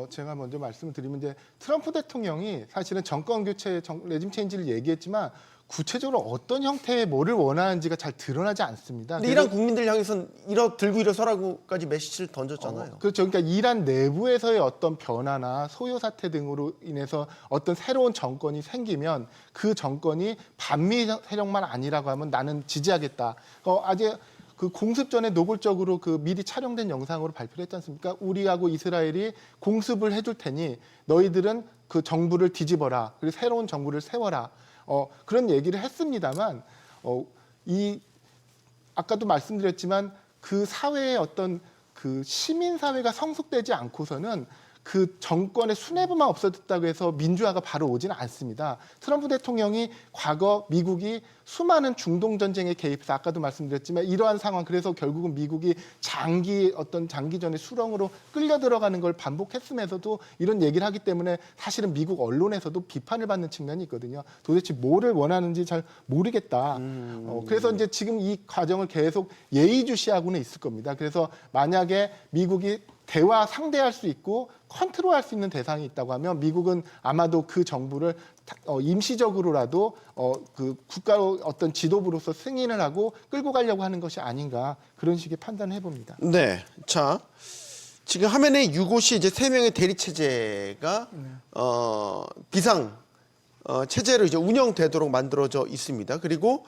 제가 먼저 말씀을 드리면 이제 트럼프 대통령이 사실은 정권 교체, 레짐 체인지를 얘기했지만 구체적으로 어떤 형태의 뭐를 원하는지가 잘 드러나지 않습니다. 근데 이란 국민들 향해서는 들고 일어서라고까지 메시지를 던졌잖아요. 그렇죠. 그러니까 이란 내부에서의 어떤 변화나 소요 사태 등으로 인해서 어떤 새로운 정권이 생기면 그 정권이 반미 세력만 아니라고 하면 나는 지지하겠다. 아직 그 공습 전에 노골적으로 그 미리 촬영된 영상으로 발표를 했지 않습니까? 우리하고 이스라엘이 공습을 해줄 테니 너희들은 그 정부를 뒤집어라. 그리고 새로운 정부를 세워라. 그런 얘기를 했습니다만 아까도 말씀드렸지만 그 사회의 어떤 그 시민 사회가 성숙되지 않고서는 그 정권의 수뇌부만 없어졌다고 해서 민주화가 바로 오지는 않습니다. 트럼프 대통령이 과거 미국이 수많은 중동 전쟁에 개입해서 아까도 말씀드렸지만 이러한 상황, 그래서 결국은 미국이 장기전의 수렁으로 끌려 들어가는 걸 반복했음에서도 이런 얘기를 하기 때문에 사실은 미국 언론에서도 비판을 받는 측면이 있거든요. 도대체 뭐를 원하는지 잘 모르겠다. 그래서 이제 지금 이 과정을 계속 예의주시하고는 있을 겁니다. 그래서 만약에 미국이 상대할 수 있고 컨트롤할 수 있는 대상이 있다고 하면 미국은 아마도 그 정부를 임시적으로라도 그 국가 어떤 지도부로서 승인을 하고 끌고 가려고 하는 것이 아닌가, 그런 식의 판단을 해봅니다. 네. 자, 지금 화면에 유고시 이제 3명의 대리 체제가 비상 체제로 이제 운영되도록 만들어져 있습니다. 그리고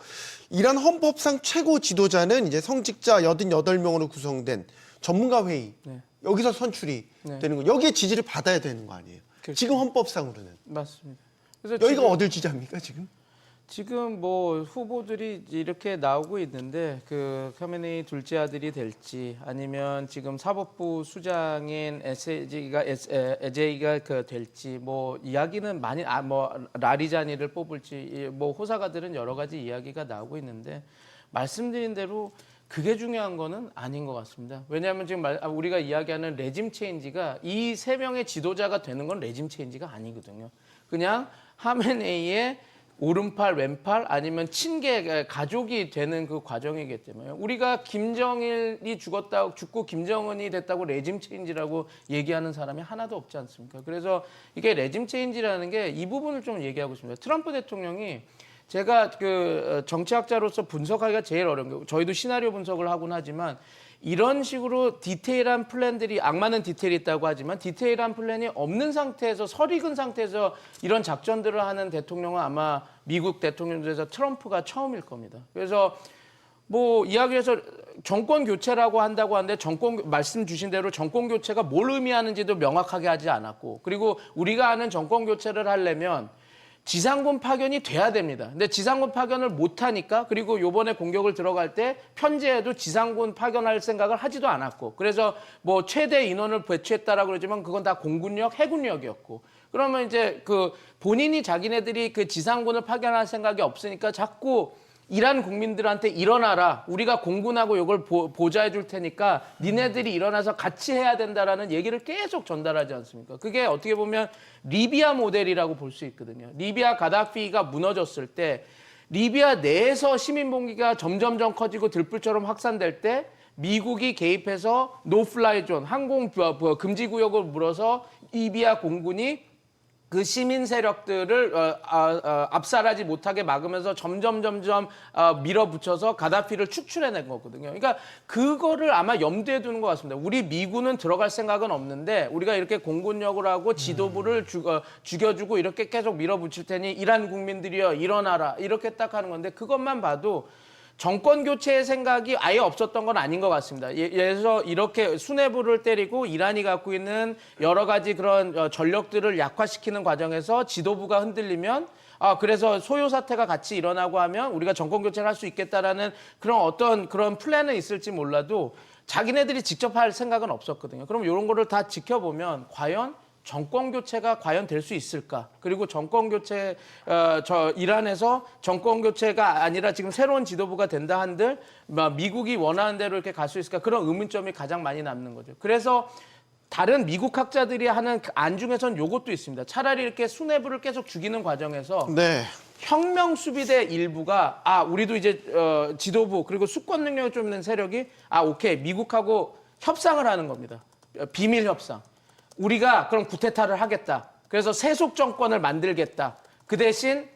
이란 헌법상 최고 지도자는 이제 성직자 88명으로 구성된 전문가 회의. 네. 여기서 선출이 네. 되는 거. 여기에 지지를 받아야 되는 거 아니에요? 그렇죠. 지금 헌법상으로는. 맞습니다. 그래서 여기가 지금, 어딜 지지합니까, 지금? 지금 뭐 후보들이 이렇게 나오고 있는데 그 카메네이 둘째 아들이 될지 아니면 지금 사법부 수장인 에제이가 그 될지 뭐 이야기는 많이 뭐 라리자니를 뽑을지 뭐 호사가들은 여러 가지 이야기가 나오고 있는데 말씀드린 대로 그게 중요한 거는 아닌 것 같습니다. 왜냐하면 지금 우리가 이야기하는 레짐 체인지가 이 3명의 지도자가 되는 건 레짐 체인지가 아니거든요. 그냥 하메네이의 오른팔, 왼팔 아니면 친계 가족이 되는 그 과정이기 때문에 우리가 김정일이 죽고 김정은이 됐다고 레짐 체인지라고 얘기하는 사람이 하나도 없지 않습니까? 그래서 이게 레짐 체인지라는 게 이 부분을 좀 얘기하고 있습니다. 트럼프 대통령이 제가 그 정치학자로서 분석하기가 제일 어려운 게, 저희도 시나리오 분석을 하곤 하지만 이런 식으로 디테일한 플랜들이, 악마는 디테일이 있다고 하지만 디테일한 플랜이 없는 상태에서, 설익은 상태에서 이런 작전들을 하는 대통령은 아마 미국 대통령 중에서 트럼프가 처음일 겁니다. 그래서 뭐 이야기해서 정권 교체라고 한다고 하는데 말씀 주신 대로 정권 교체가 뭘 의미하는지도 명확하게 하지 않았고, 그리고 우리가 아는 정권 교체를 하려면 지상군 파견이 돼야 됩니다. 근데 지상군 파견을 못하니까, 그리고 요번에 공격을 들어갈 때 편지에도 지상군 파견할 생각을 하지도 않았고, 그래서 뭐 최대 인원을 배치했다라고 그러지만 그건 다 공군력, 해군력이었고, 그러면 이제 그 본인이 자기네들이 그 지상군을 파견할 생각이 없으니까 자꾸 이란 국민들한테 일어나라, 우리가 공군하고 이걸 보좌해 줄 테니까 니네들이 일어나서 같이 해야 된다라는 얘기를 계속 전달하지 않습니까? 그게 어떻게 보면 리비아 모델이라고 볼 수 있거든요. 리비아 가다피가 무너졌을 때 리비아 내에서 시민봉기가 점점점 커지고 들불처럼 확산될 때 미국이 개입해서 노플라이 존, 항공 금지 구역을 물어서 리비아 공군이 그 시민 세력들을 압살하지 못하게 막으면서 점점 밀어붙여서 가다피를 추출해낸 거거든요. 그러니까 그거를 아마 염두에 두는 것 같습니다. 우리 미군은 들어갈 생각은 없는데 우리가 이렇게 공군력을 하고 지도부를 죽여주고 이렇게 계속 밀어붙일 테니 이란 국민들이여 일어나라, 이렇게 딱 하는 건데, 그것만 봐도 정권 교체의 생각이 아예 없었던 건 아닌 것 같습니다. 예를 들어서 이렇게 수뇌부를 때리고 이란이 갖고 있는 여러 가지 그런 전력들을 약화시키는 과정에서 지도부가 흔들리면, 그래서 소요 사태가 같이 일어나고 하면 우리가 정권 교체를 할 수 있겠다라는 그런 어떤 그런 플랜은 있을지 몰라도 자기네들이 직접 할 생각은 없었거든요. 그럼 이런 거를 다 지켜보면 과연 정권 교체가 과연 될 수 있을까? 그리고 정권 교체, 이란에서 정권 교체가 아니라 지금 새로운 지도부가 된다 한들 미국이 원하는 대로 이렇게 갈 수 있을까? 그런 의문점이 가장 많이 남는 거죠. 그래서 다른 미국 학자들이 하는 안 중에서는 이것도 있습니다. 차라리 이렇게 수뇌부를 계속 죽이는 과정에서 네. 혁명 수비대 일부가 우리도 이제 지도부 그리고 수권 능력이 좀 있는 세력이 오케이, 미국하고 협상을 하는 겁니다. 비밀 협상. 우리가 그럼 쿠데타를 하겠다. 그래서 세속 정권을 만들겠다. 그 대신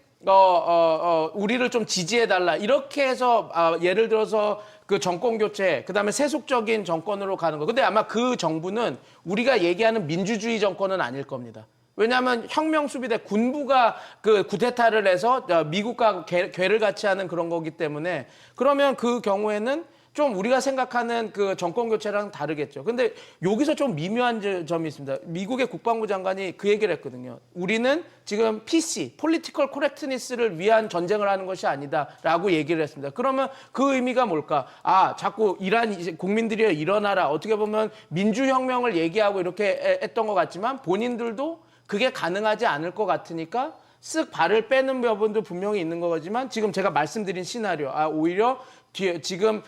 우리를 좀 지지해달라. 이렇게 해서 예를 들어서 그 정권 교체, 그다음에 세속적인 정권으로 가는 거. 근데 아마 그 정부는 우리가 얘기하는 민주주의 정권은 아닐 겁니다. 왜냐하면 혁명 수비대 군부가 그 쿠데타를 해서 미국과 괴를 같이 하는 그런 거기 때문에, 그러면 그 경우에는 좀 우리가 생각하는 그 정권 교체랑 다르겠죠. 근데 여기서 좀 미묘한 점이 있습니다. 미국의 국방부 장관이 그 얘기를 했거든요. 우리는 지금 PC, Political Correctness를 위한 전쟁을 하는 것이 아니다라고 얘기를 했습니다. 그러면 그 의미가 뭘까? 아, 자꾸 이란 이제 국민들이 일어나라. 어떻게 보면 민주혁명을 얘기하고 이렇게 했던 것 같지만 본인들도 그게 가능하지 않을 것 같으니까 쓱 발을 빼는 부분도 분명히 있는 거지만 지금 제가 말씀드린 시나리오, 오히려 지금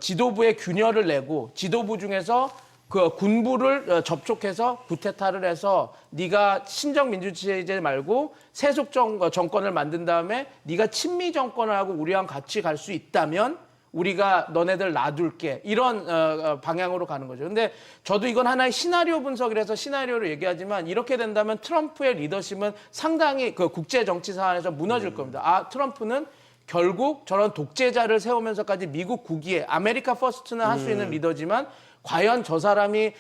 지도부에 균열을 내고 지도부 중에서 그 군부를 접촉해서 구테타를 해서 네가 신정민주체제 말고 세속 정권을 만든 다음에 네가 친미 정권을 하고 우리랑 같이 갈 수 있다면 우리가 너네들 놔둘게 이런 방향으로 가는 거죠. 근데 저도 이건 하나의 시나리오 분석이라서 시나리오로 얘기하지만 이렇게 된다면 트럼프의 리더십은 상당히 그 국제 정치 사안에서 무너질 겁니다. 아, 트럼프는 결국 저런 독재자를 세우면서까지 미국 국위에 아메리카 퍼스트는 할 수 있는 리더지만 과연 저 사람이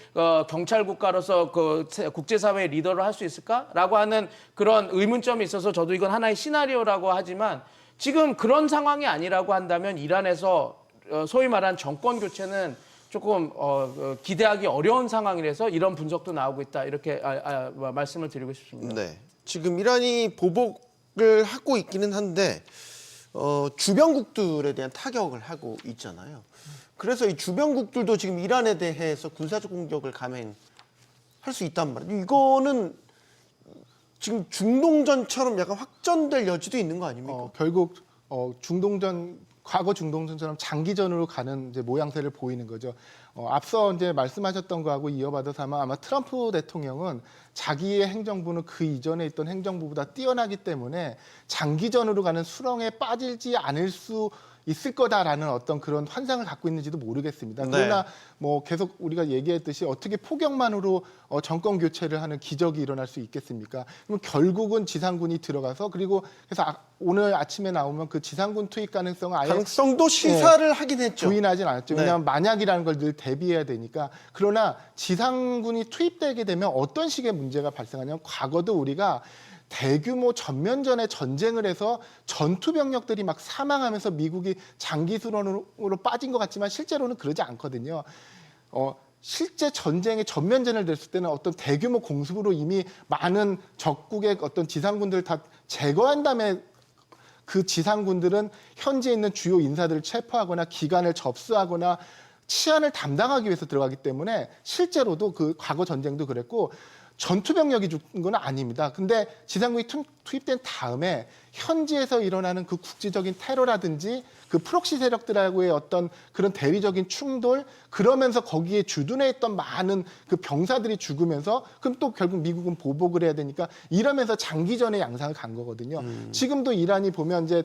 경찰 국가로서 그 국제사회의 리더를 할 수 있을까라고 하는 그런 의문점이 있어서 저도 이건 하나의 시나리오라고 하지만 지금 그런 상황이 아니라고 한다면 이란에서 소위 말한 정권 교체는 조금 기대하기 어려운 상황이라서 이런 분석도 나오고 있다 이렇게 말씀을 드리고 싶습니다. 네. 지금 이란이 보복을 하고 있기는 한데 주변국들에 대한 타격을 하고 있잖아요. 그래서 이 주변국들도 지금 이란에 대해서 군사적 공격을 감행할 수 있단 말이에요. 이거는 지금 중동전처럼 약간 확전될 여지도 있는 거 아닙니까? 결국 과거 중동전처럼 장기전으로 가는 이제 모양새를 보이는 거죠. 앞서 이제 말씀하셨던 거하고 이어받아서 아마 트럼프 대통령은 자기의 행정부는 그 이전에 있던 행정부보다 뛰어나기 때문에 장기전으로 가는 수렁에 빠지지 않을 수 있을 거다라는 어떤 그런 환상을 갖고 있는지도 모르겠습니다. 그러나 뭐 계속 우리가 얘기했듯이 어떻게 포격만으로 정권 교체를 하는 기적이 일어날 수 있겠습니까? 그럼 결국은 지상군이 들어가서 그리고 그래서 오늘 아침에 나오면 그 지상군 투입 가능성은 아예 가능성도 시사를 하긴 했죠. 부인하진 않았죠. 네. 왜냐하면 만약이라는 걸 늘 대비해야 되니까. 그러나 지상군이 투입되게 되면 어떤 식의 문제가 발생하냐면 과거도 우리가 대규모 전면전의 전쟁을 해서 전투 병력들이 막 사망하면서 미국이 장기 수론으로 빠진 것 같지만 실제로는 그러지 않거든요. 실제 전쟁의 전면전을 냈을 때는 어떤 대규모 공습으로 이미 많은 적국의 어떤 지상군들을 다 제거한 다음에 그 지상군들은 현지에 있는 주요 인사들을 체포하거나 기관을 접수하거나 치안을 담당하기 위해서 들어가기 때문에 실제로도 그 과거 전쟁도 그랬고 전투 병력이 죽은 건 아닙니다. 근데 지상군이 투입된 다음에 현지에서 일어나는 그 국지적인 테러라든지 그 프록시 세력들하고의 어떤 그런 대리적인 충돌 그러면서 거기에 주둔해 있던 많은 그 병사들이 죽으면서 그럼 또 결국 미국은 보복을 해야 되니까 이러면서 장기전의 양상을 간 거거든요. 지금도 이란이 보면 이제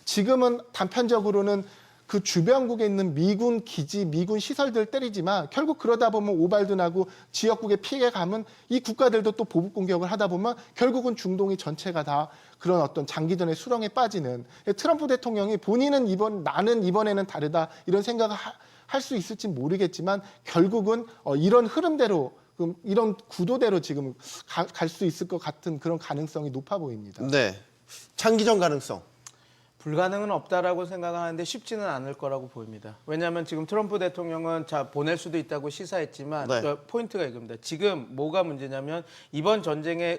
지금은 단편적으로는 그 주변국에 있는 미군 기지, 미군 시설들 때리지만 결국 그러다 보면 오발도 나고 지역국에 피해가 가면 이 국가들도 또 보복 공격을 하다 보면 결국은 중동이 전체가 다 그런 어떤 장기전의 수렁에 빠지는 트럼프 대통령이 본인은 나는 이번에는 다르다 이런 생각을 할 수 있을지 모르겠지만 결국은 이런 흐름대로 이런 구도대로 지금 갈 수 있을 것 같은 그런 가능성이 높아 보입니다. 네. 장기전 가능성. 불가능은 없다라고 생각하는데 쉽지는 않을 거라고 보입니다. 왜냐하면 지금 트럼프 대통령은 보낼 수도 있다고 시사했지만 네. 포인트가 이겁니다. 지금 뭐가 문제냐면 이번 전쟁에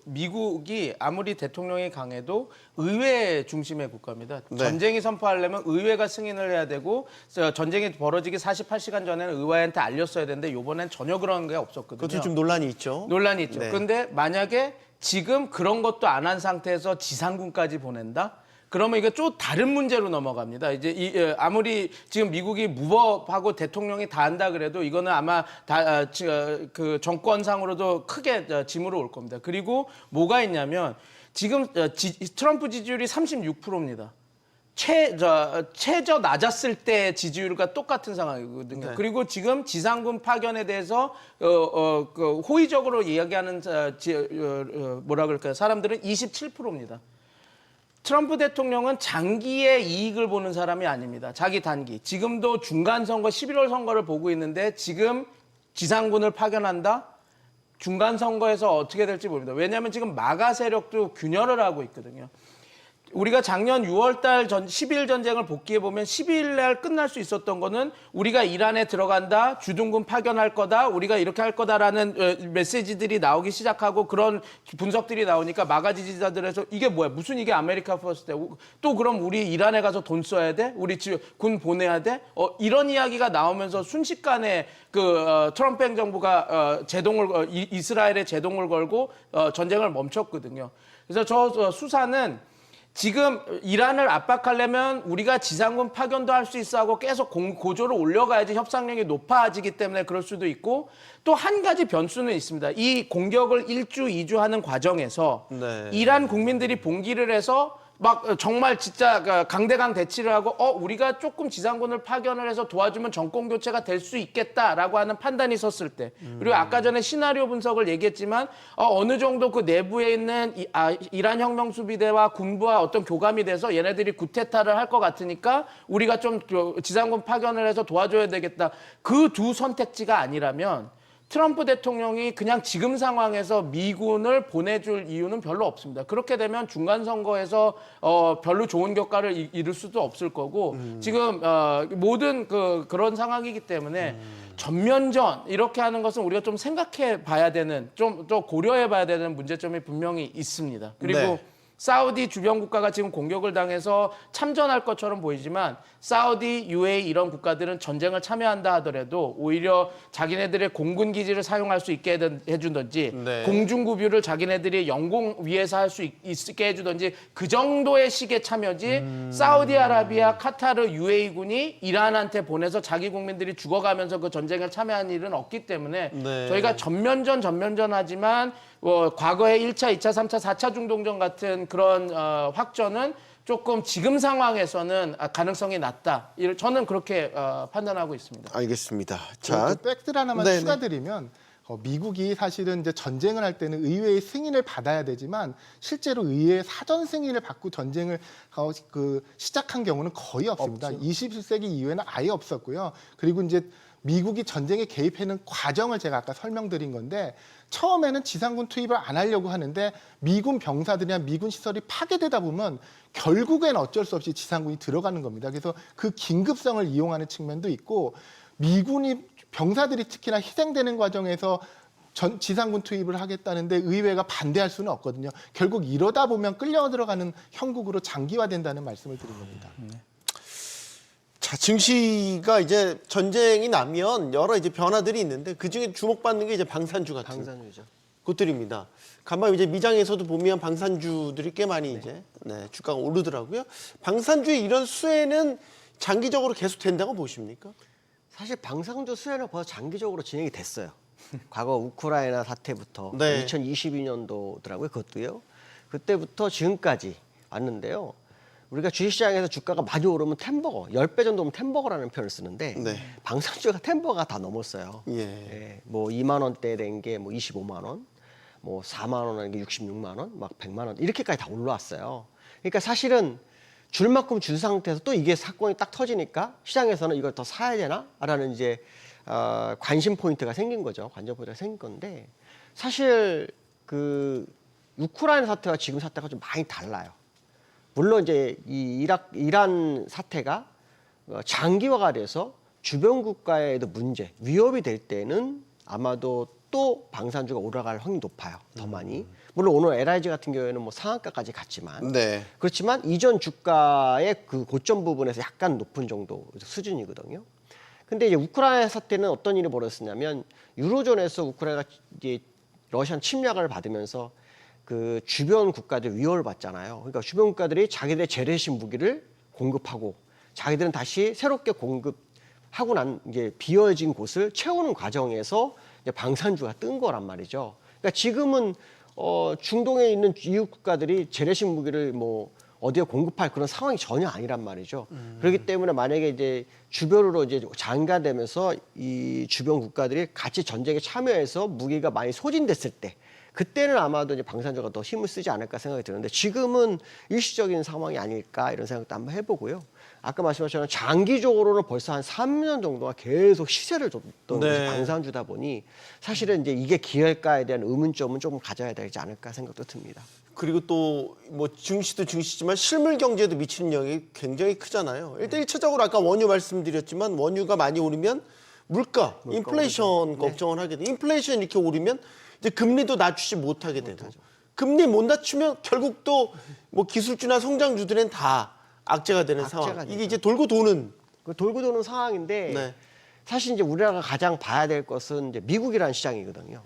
미국이 아무리 대통령이 강해도 의회 중심의 국가입니다. 네. 전쟁이 선포하려면 의회가 승인을 해야 되고 전쟁이 벌어지기 48시간 전에는 의회한테 알렸어야 되는데 이번엔 전혀 그런 게 없었거든요. 그것도 좀 논란이 있죠. 논란이 있죠. 네. 그런데 만약에 지금 그런 것도 안 한 상태에서 지상군까지 보낸다? 그러면 이거 좀 다른 문제로 넘어갑니다. 이제 아무리 지금 미국이 무법하고 대통령이 다 한다 그래도 이거는 아마 그 정권상으로도 크게 짐으로 올 겁니다. 그리고 뭐가 있냐면 지금 트럼프 지지율이 36%입니다. 최저 낮았을 때 지지율과 똑같은 상황이거든요. 네. 그리고 지금 지상군 파견에 대해서 그 호의적으로 이야기하는 뭐라 그럴까요? 사람들은 27%입니다. 트럼프 대통령은 장기의 이익을 보는 사람이 아닙니다. 자기 단기. 지금도 중간선거 11월 선거를 보고 있는데 지금 지상군을 파견한다? 중간선거에서 어떻게 될지 모릅니다. 왜냐하면 지금 마가 세력도 균열을 하고 있거든요. 우리가 작년 6월달 12일 전쟁을 복귀해 보면 12일 날 끝날 수 있었던 거는 우리가 이란에 들어간다, 주둔군 파견할 거다, 우리가 이렇게 할 거다라는 메시지들이 나오기 시작하고 그런 분석들이 나오니까 마가 지지자들에서 이게 뭐야? 무슨 이게 아메리카 퍼스트? 또 그럼 우리 이란에 가서 돈 써야 돼? 우리 군 보내야 돼? 이런 이야기가 나오면서 순식간에 트럼프 행정부가 이스라엘에 제동을 걸고 전쟁을 멈췄거든요. 그래서 저 수사는 지금 이란을 압박하려면 우리가 지상군 파견도 할 수 있어 하고 계속 고조를 올려가야지 협상력이 높아지기 때문에 그럴 수도 있고 또 한 가지 변수는 있습니다. 이 공격을 1주, 2주 하는 과정에서 네. 이란 국민들이 봉기를 해서 막 정말 진짜 강대강 대치를 하고 우리가 조금 지상군을 파견을 해서 도와주면 정권 교체가 될 수 있겠다라고 하는 판단이 섰을 때 그리고 아까 전에 시나리오 분석을 얘기했지만 어느 정도 그 내부에 있는 이란 혁명 수비대와 군부와 어떤 교감이 돼서 얘네들이 구테타를 할 것 같으니까 우리가 좀 지상군 파견을 해서 도와줘야 되겠다. 그 두 선택지가 아니라면 트럼프 대통령이 그냥 지금 상황에서 미군을 보내줄 이유는 별로 없습니다. 그렇게 되면 중간 선거에서 별로 좋은 결과를 이룰 수도 없을 거고 지금 모든 그런 상황이기 때문에 전면전 이렇게 하는 것은 우리가 좀 생각해 봐야 되는 좀 더 고려해 봐야 되는 문제점이 분명히 있습니다. 그리고 네. 사우디 주변 국가가 지금 공격을 당해서 참전할 것처럼 보이지만 사우디, UAE 이런 국가들은 전쟁을 참여한다 하더라도 오히려 자기네들의 공군 기지를 사용할 수 있게 해주든지 네. 공중구비를 자기네들이 영공 위에서 할 수 있게 해주든지 그 정도의 식의 참여지 사우디아라비아, 카타르, UAE군이 이란한테 보내서 자기 국민들이 죽어가면서 그 전쟁에 참여한 일은 없기 때문에 네. 저희가 전면전 하지만 과거에 1차, 2차, 3차, 4차 중동전 같은 그런 확전은 조금 지금 상황에서는 가능성이 낮다. 저는 그렇게 판단하고 있습니다. 알겠습니다. 자, 자, 팩트를 하나만 네네. 추가드리면 미국이 사실은 이제 전쟁을 할 때는 의회의 승인을 받아야 되지만 실제로 의회의 사전 승인을 받고 전쟁을 시작한 경우는 거의 없습니다. 21세기 이후에는 아예 없었고요. 그리고 이제 미국이 전쟁에 개입하는 과정을 제가 아까 설명드린 건데 처음에는 지상군 투입을 안 하려고 하는데 미군 병사들이나 미군 시설이 파괴되다 보면 결국엔 어쩔 수 없이 지상군이 들어가는 겁니다. 그래서 그 긴급성을 이용하는 측면도 있고 미군이 병사들이 특히나 희생되는 과정에서 지상군 투입을 하겠다는데 의회가 반대할 수는 없거든요. 결국 이러다 보면 끌려 들어가는 형국으로 장기화된다는 말씀을 드린 겁니다. 자, 증시가 이제 전쟁이 나면 여러 이제 변화들이 있는데 그 중에 주목받는 게 이제 방산주 같은 방산유죠. 것들입니다. 간만에 이제 미장에서도 보면 방산주들이 꽤 많이 이제 주가가 오르더라고요. 방산주의 이런 수혜는 장기적으로 계속 된다고 보십니까? 사실 방산주 수혜는 벌써 장기적으로 진행이 됐어요. 과거 우크라이나 사태부터 네. 2022년도더라고요. 그것도요. 그때부터 지금까지 왔는데요. 우리가 주식시장에서 주가가 많이 오르면 템버거, 10배 정도 오면 템버거라는 표현을 쓰는데 네. 방산주가 템버거가 다 넘었어요. 예. 예, 뭐 2만 원대 된 게 뭐 25만 원, 뭐 4만 원 하는 게 66만 원, 막 100만 원 이렇게까지 다 올라왔어요. 그러니까 사실은 줄 만큼 준 상태에서 또 이게 사건이 딱 터지니까 시장에서는 이걸 더 사야 되나라는 이제 관심 포인트가 생긴 거죠. 관전 포인트가 생긴 건데 사실 그 우크라이나 사태와 지금 사태가 좀 많이 달라요. 물론 이제 이 이란 사태가 장기화가 돼서 주변 국가에도 문제, 위협이 될 때는 아마도 또 방산주가 올라갈 확률이 높아요. 더 많이. 물론 오늘 LIG 같은 경우에는 뭐 상한가까지 갔지만 네. 그렇지만 이전 주가의 그 고점 부분에서 약간 높은 정도 수준이거든요. 근데 이제 우크라이나 사태는 어떤 일이 벌어졌냐면 유로존에서 우크라이나가 이제 러시아 침략을 받으면서 그 주변 국가들 위협을 받잖아요. 그러니까 주변 국가들이 자기들의 재래식 무기를 공급하고 자기들은 다시 새롭게 공급하고 난 이제 비어진 곳을 채우는 과정에서 이제 방산주가 뜬 거란 말이죠. 그러니까 지금은 중동에 있는 이웃 국가들이 재래식 무기를 뭐 어디에 공급할 그런 상황이 전혀 아니란 말이죠. 그렇기 때문에 만약에 이제 주변으로 이제 장가되면서 이 주변 국가들이 같이 전쟁에 참여해서 무기가 많이 소진됐을 때 그때는 아마도 이제 방산주가 더 힘을 쓰지 않을까 생각이 드는데 지금은 일시적인 상황이 아닐까 이런 생각도 한번 해보고요. 아까 말씀하신 장기적으로는 벌써 한 3년 정도가 계속 시세를 줬던 네. 것이 방산주다 보니 사실은 이제 이게 기회일까에 대한 의문점은 조금 가져야 되지 않을까 생각도 듭니다. 그리고 또 뭐 증시도 증시지만 실물 경제에도 미치는 영향이 굉장히 크잖아요. 일단 1차적으로 아까 원유 말씀드렸지만 원유가 많이 오르면 물가 인플레이션 걱정을 하게 돼. 인플레이션 이렇게 오르면 이제 금리도 낮추지 못하게 되고 금리 못 낮추면 결국 또 뭐 기술주나 성장주들은 다 악재가 되는 악재가 상황. 이게 되죠. 이제 돌고 도는 돌고 도는 상황인데 네. 사실 이제 우리나라가 가장 봐야 될 것은 이제 미국이라는 시장이거든요.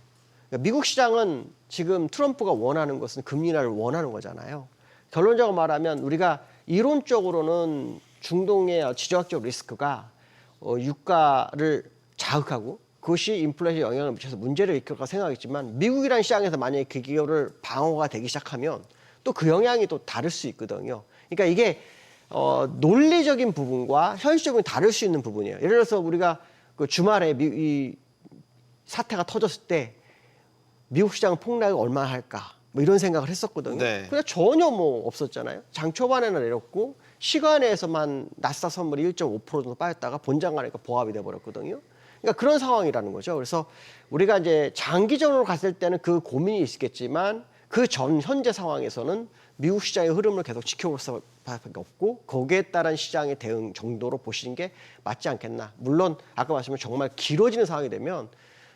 그러니까 미국 시장은 지금 트럼프가 원하는 것은 금리 인하를 원하는 거잖아요. 결론적으로 말하면 우리가 이론적으로는 중동의 지정학적 리스크가 유가를 자극하고 그것이 인플레이션에 영향을 미쳐서 문제를 일으킬 거라 생각했지만 미국이라는 시장에서 만약에 그 기업을 방어가 되기 시작하면 또 그 영향이 또 다를 수 있거든요. 그러니까 이게 논리적인 부분과 현실적인 다를 수 있는 부분이에요. 예를 들어서 우리가 그 주말에 이 사태가 터졌을 때 미국 시장은 폭락이 얼마나 할까 뭐 이런 생각을 했었거든요. 네. 근데 전혀 뭐 없었잖아요. 장 초반에는 내렸고 시간에서만 나스닥 선물이 1.5% 정도 빠졌다가 본장 가니까 보합이 돼버렸거든요. 그러니까 그런 상황이라는 거죠. 그래서 우리가 이제 장기적으로 갔을 때는 그 고민이 있겠지만 그 전 현재 상황에서는 미국 시장의 흐름을 계속 지켜볼 수밖에 없고 거기에 따른 시장의 대응 정도로 보시는 게 맞지 않겠나. 물론 아까 말씀하신 정말 길어지는 상황이 되면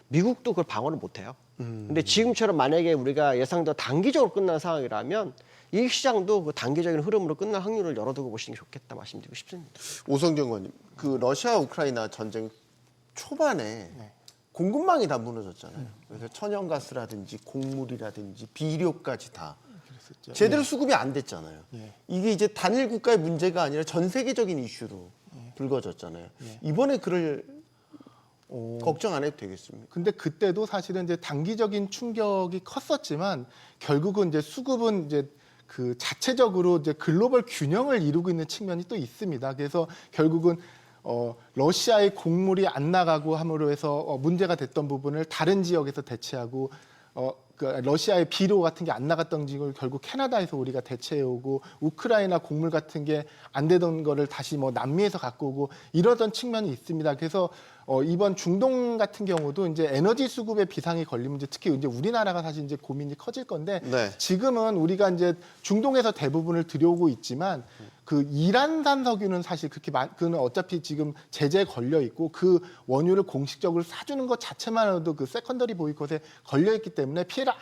미국도 그걸 방어를 못해요. 근데 지금처럼 만약에 우리가 예상대로 단기적으로 끝나는 상황이라면 이 시장도 그 단기적인 흐름으로 끝날 확률을 열어두고 보시는 게 좋겠다 말씀드리고 싶습니다. 오성정 의원님, 그 러시아 우크라이나 전쟁 초반에 공급망이 다 무너졌잖아요. 그래서 천연가스라든지 곡물이라든지 비료까지 다 제대로 수급이 안 됐잖아요. 이게 이제 단일 국가의 문제가 아니라 전 세계적인 이슈로 불거졌잖아요. 이번에 그럴 걱정 안 해도 되겠습니까? 근데 그때도 사실은 이제 단기적인 충격이 컸었지만 결국은 이제 수급은 이제 그 자체적으로 이제 글로벌 균형을 이루고 있는 측면이 또 있습니다. 그래서 결국은 러시아의 곡물이 안 나가고 함으로 해서 문제가 됐던 부분을 다른 지역에서 대체하고 그 러시아의 비료 같은 게 안 나갔던 지역을 결국 캐나다에서 우리가 대체해오고 우크라이나 곡물 같은 게 안 되던 거를 다시 뭐 남미에서 갖고 오고 이러던 측면이 있습니다. 그래서 이번 중동 같은 경우도 이제 에너지 수급에 비상이 걸리면 이제 특히 이제 우리나라가 사실 이제 고민이 커질 건데 네. 지금은 우리가 이제 중동에서 대부분을 들여오고 있지만 그 이란산 석유는 사실 그렇게 그는 어차피 지금 제재에 걸려 있고 그 원유를 공식적으로 사주는 것 자체만으로도 그 세컨더리 보이콧에 걸려 있기 때문에 피해를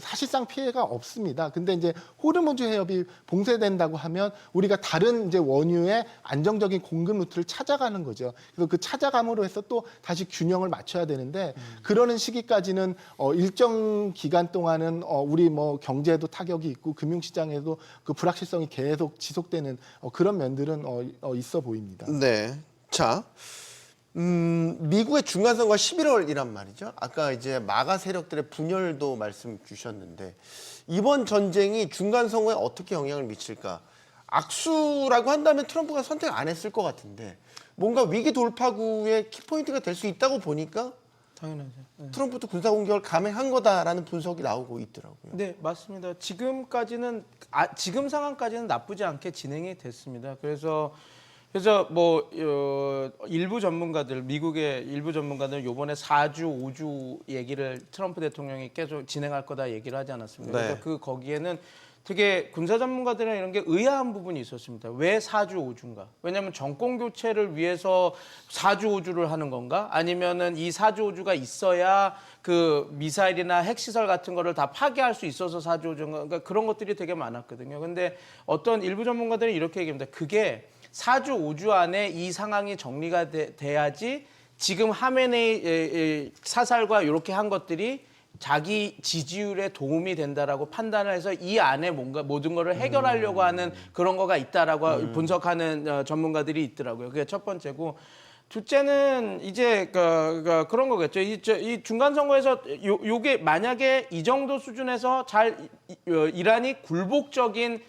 사실상 피해가 없습니다. 근데 이제 호르무즈 해협이 봉쇄된다고 하면 우리가 다른 이제 원유의 안정적인 공급 루트를 찾아가는 거죠. 그래서 그 찾아감으로 해서 또 다시 균형을 맞춰야 되는데 그러는 시기까지는 일정 기간 동안은 우리 뭐 경제에도 타격이 있고 금융시장에도 그 불확실성이 계속 지속되는 그런 면들은 있어 보입니다. 네. 자, 미국의 중간선거가 11월이란 말이죠. 아까 이제 마가 세력들의 분열도 말씀 주셨는데 이번 전쟁이 중간선거에 어떻게 영향을 미칠까? 악수라고 한다면 트럼프가 선택 안 했을 것 같은데 뭔가 위기 돌파구의 키포인트가 될 수 있다고 보니까 당연하죠. 네. 트럼프도 군사공격을 감행한 거다라는 분석이 나오고 있더라고요. 네, 맞습니다. 지금까지는 지금 상황까지는 나쁘지 않게 진행이 됐습니다. 그래서 뭐 일부 전문가들, 미국의 일부 전문가들 요번에 4주, 5주 얘기를 트럼프 대통령이 계속 진행할 거다 얘기를 하지 않았습니까? 네. 그래서 거기에는 되게 군사 전문가들이나 이런 게 의아한 부분이 있었습니다. 왜 4주, 5주인가? 왜냐하면 정권 교체를 위해서 4주, 5주를 하는 건가? 아니면은 이 4주, 5주가 있어야 그 미사일이나 핵시설 같은 거를 다 파괴할 수 있어서 4주, 5주인가? 그러니까 그런 것들이 되게 많았거든요. 근데 어떤 일부 전문가들이 이렇게 얘기합니다. 그게 4주, 5주 안에 이 상황이 정리가 돼야지 지금 하메네이 사살과 이렇게 한 것들이 자기 지지율에 도움이 된다라고 판단을 해서 이 안에 뭔가 모든 거를 해결하려고 하는 그런 거가 있다라고 분석하는 전문가들이 있더라고요. 그게 첫 번째고 둘째는 이제 그런 거겠죠. 이 중간 선거에서 요게 만약에 이 정도 수준에서 이란이 굴복적인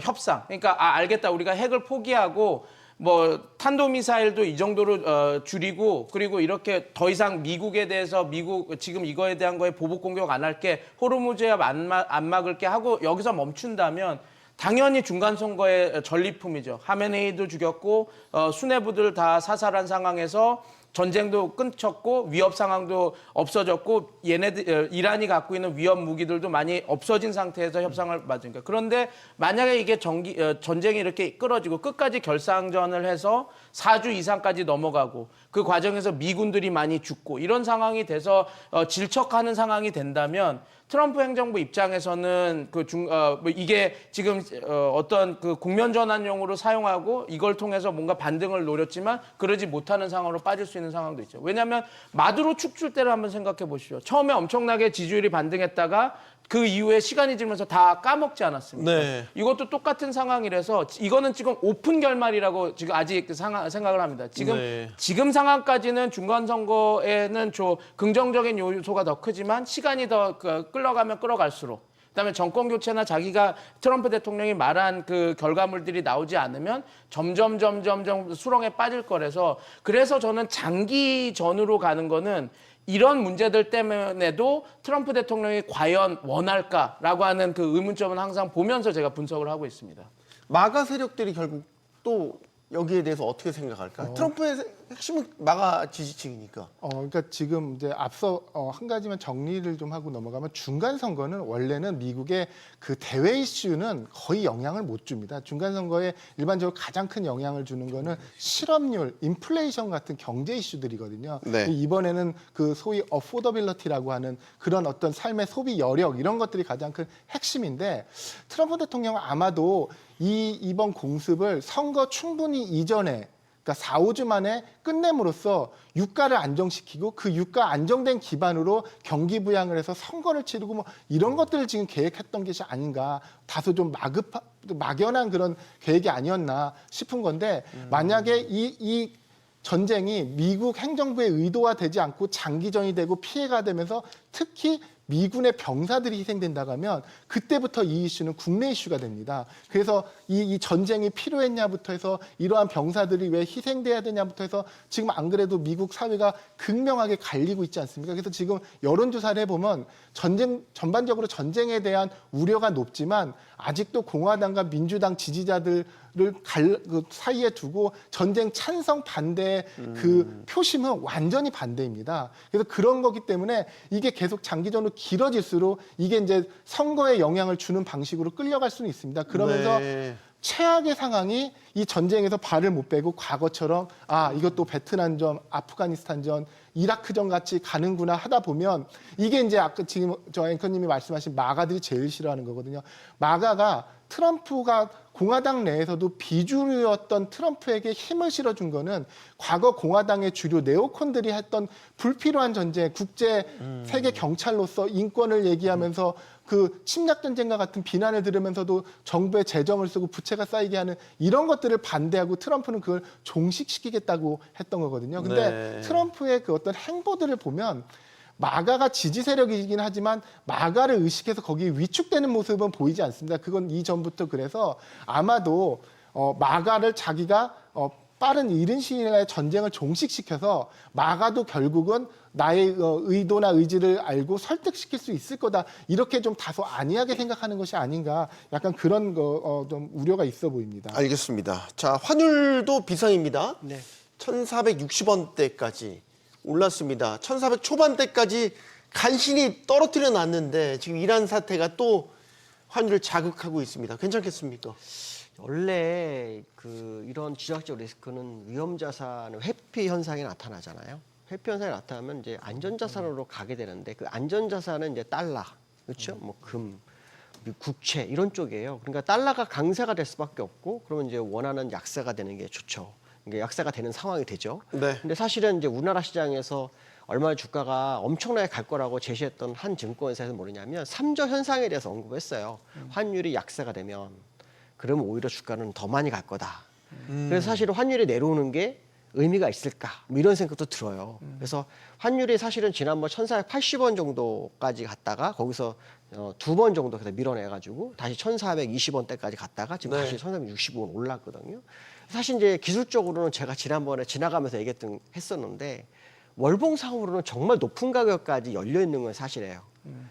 협상. 그러니까 알겠다. 우리가 핵을 포기하고 뭐 탄도미사일도 이 정도로 줄이고 그리고 이렇게 더 이상 미국에 대해서 지금 이거에 대한 거에 보복 공격 안 할게 호르무즈에 안 막을게 하고 여기서 멈춘다면 당연히 중간 선거의 전리품이죠. 하메네이도 죽였고 수뇌부들 다 사살한 상황에서 전쟁도 끊쳤고 위협 상황도 없어졌고 얘네들 이란이 갖고 있는 위협 무기들도 많이 없어진 상태에서 협상을 맞으니까. 그런데 만약에 이게 전쟁이 이렇게 끌어지고 끝까지 결상전을 해서 4주 이상까지 넘어가고 그 과정에서 미군들이 많이 죽고 이런 상황이 돼서 질척하는 상황이 된다면 트럼프 행정부 입장에서는 이게 지금 어떤 그 국면 전환용으로 사용하고 이걸 통해서 뭔가 반등을 노렸지만 그러지 못하는 상황으로 빠질 수 있는 상황도 있죠. 왜냐하면 마두로 축출 때를 한번 생각해 보시죠. 처음에 엄청나게 지지율이 반등했다가 그 이후에 시간이 지나면서 다 까먹지 않았습니까? 네. 이것도 똑같은 상황이라서 이거는 지금 오픈 결말이라고 지금 아직 생각을 합니다. 지금 상황까지는 중간 선거에는 긍정적인 요소가 더 크지만 시간이 더 끌어가면 끌어갈수록 그다음에 정권 교체나 자기가 트럼프 대통령이 말한 그 결과물들이 나오지 않으면 점점 수렁에 빠질 거라서 그래서 저는 장기전으로 가는 거는 이런 문제들 때문에도 트럼프 대통령이 과연 원할까라고 하는 그 의문점은 항상 보면서 제가 분석을 하고 있습니다. 마가 세력들이 결국 또 여기에 대해서 어떻게 생각할까? 트럼프의 핵심은 마가 지지층이니까. 그러니까 지금 이제 앞서 한 가지만 정리를 좀 하고 넘어가면 중간 선거는 원래는 미국의 그 대외 이슈는 거의 영향을 못 줍니다. 중간 선거에 일반적으로 가장 큰 영향을 주는 거는 실업률, 인플레이션 같은 경제 이슈들이거든요. 네. 이번에는 그 소위 어포더빌리티라고 하는 그런 어떤 삶의 소비 여력 이런 것들이 가장 큰 핵심인데 트럼프 대통령은 아마도 이번 공습을 선거 충분히 이전에 그러니까 4, 5주 만에 끝냄으로써 유가를 안정시키고 그 유가 안정된 기반으로 경기 부양을 해서 선거를 치르고 뭐 이런 것들을 지금 계획했던 것이 아닌가 다소 좀 막연한 그런 계획이 아니었나 싶은 건데 만약에 이 전쟁이 미국 행정부의 의도화 되지 않고 장기전이 되고 피해가 되면서 특히 미군의 병사들이 희생된다고 하면 그때부터 이 이슈는 국내 이슈가 됩니다. 그래서 이 전쟁이 필요했냐부터 해서 이러한 병사들이 왜 희생돼야 되냐부터 해서 지금 안 그래도 미국 사회가 극명하게 갈리고 있지 않습니까? 그래서 지금 여론조사를 해보면 전반적으로 전쟁에 대한 우려가 높지만 아직도 공화당과 민주당 지지자들을 그 사이에 두고 전쟁 찬성 반대의 그 표심은 완전히 반대입니다. 그래서 그런 거기 때문에 이게 계속 장기전으로 길어질수록 이게 이제 선거에 영향을 주는 방식으로 끌려갈 수는 있습니다. 그러면서 네. 최악의 상황이 이 전쟁에서 발을 못 빼고 과거처럼 이것도 베트남전, 아프가니스탄전, 이라크전 같이 가는구나 하다 보면 이게 이제 아까 지금 저 앵커님이 말씀하신 마가들이 제일 싫어하는 거거든요. 마가가 트럼프가 공화당 내에서도 비주류였던 트럼프에게 힘을 실어준 거는 과거 공화당의 주류 네오콘들이 했던 불필요한 전쟁, 국제 세계 경찰로서 인권을 얘기하면서 그 침략 전쟁과 같은 비난을 들으면서도 정부의 재정을 쓰고 부채가 쌓이게 하는 이런 것들을 반대하고 트럼프는 그걸 종식시키겠다고 했던 거거든요. 근데 네. 트럼프의 그 어떤 행보들을 보면 마가가 지지 세력이긴 하지만 마가를 의식해서 거기에 위축되는 모습은 보이지 않습니다. 그건 이전부터 그래서 아마도 마가를 자기가 빠른 이른 시일 내에 전쟁을 종식시켜서 마가도 결국은 나의 의도나 의지를 알고 설득시킬 수 있을 거다. 이렇게 좀 다소 안이하게 생각하는 것이 아닌가. 약간 그런 좀 우려가 있어 보입니다. 알겠습니다. 자, 환율도 비상입니다. 네. 1,460원대까지 올랐습니다. 1,400 초반대까지 간신히 떨어뜨려 놨는데 지금 이란 사태가 또 환율을 자극하고 있습니다. 괜찮겠습니까? 원래 이런 지정학적 리스크는 위험 자산의 회피 현상이 나타나잖아요. 회피 현상이 나타나면 이제 안전 자산으로 가게 되는데 그 안전 자산은 이제 달러, 그렇죠? 뭐 금, 국채 이런 쪽이에요. 그러니까 달러가 강세가 될 수밖에 없고 그러면 이제 원하는 약세가 되는 게 좋죠. 이게 약세가 되는 상황이 되죠. 네. 근데 사실은 이제 우리나라 시장에서 얼마나 주가가 엄청나게 갈 거라고 제시했던 한 증권사에서 뭐냐면 3저 현상에 대해서 언급했어요. 환율이 약세가 되면 그러면 오히려 주가는 더 많이 갈 거다. 그래서 사실 환율이 내려오는 게 의미가 있을까? 뭐 이런 생각도 들어요. 그래서 환율이 사실은 지난번 1,480원 정도까지 갔다가 거기서 2번 정도 밀어내가지고 다시 1,420원대까지 갔다가 지금 네. 다시 1,465원 올랐거든요. 사실 이제 기술적으로는 제가 지난번에 지나가면서 했었는데 월봉상으로는 정말 높은 가격까지 열려 있는 건 사실이에요.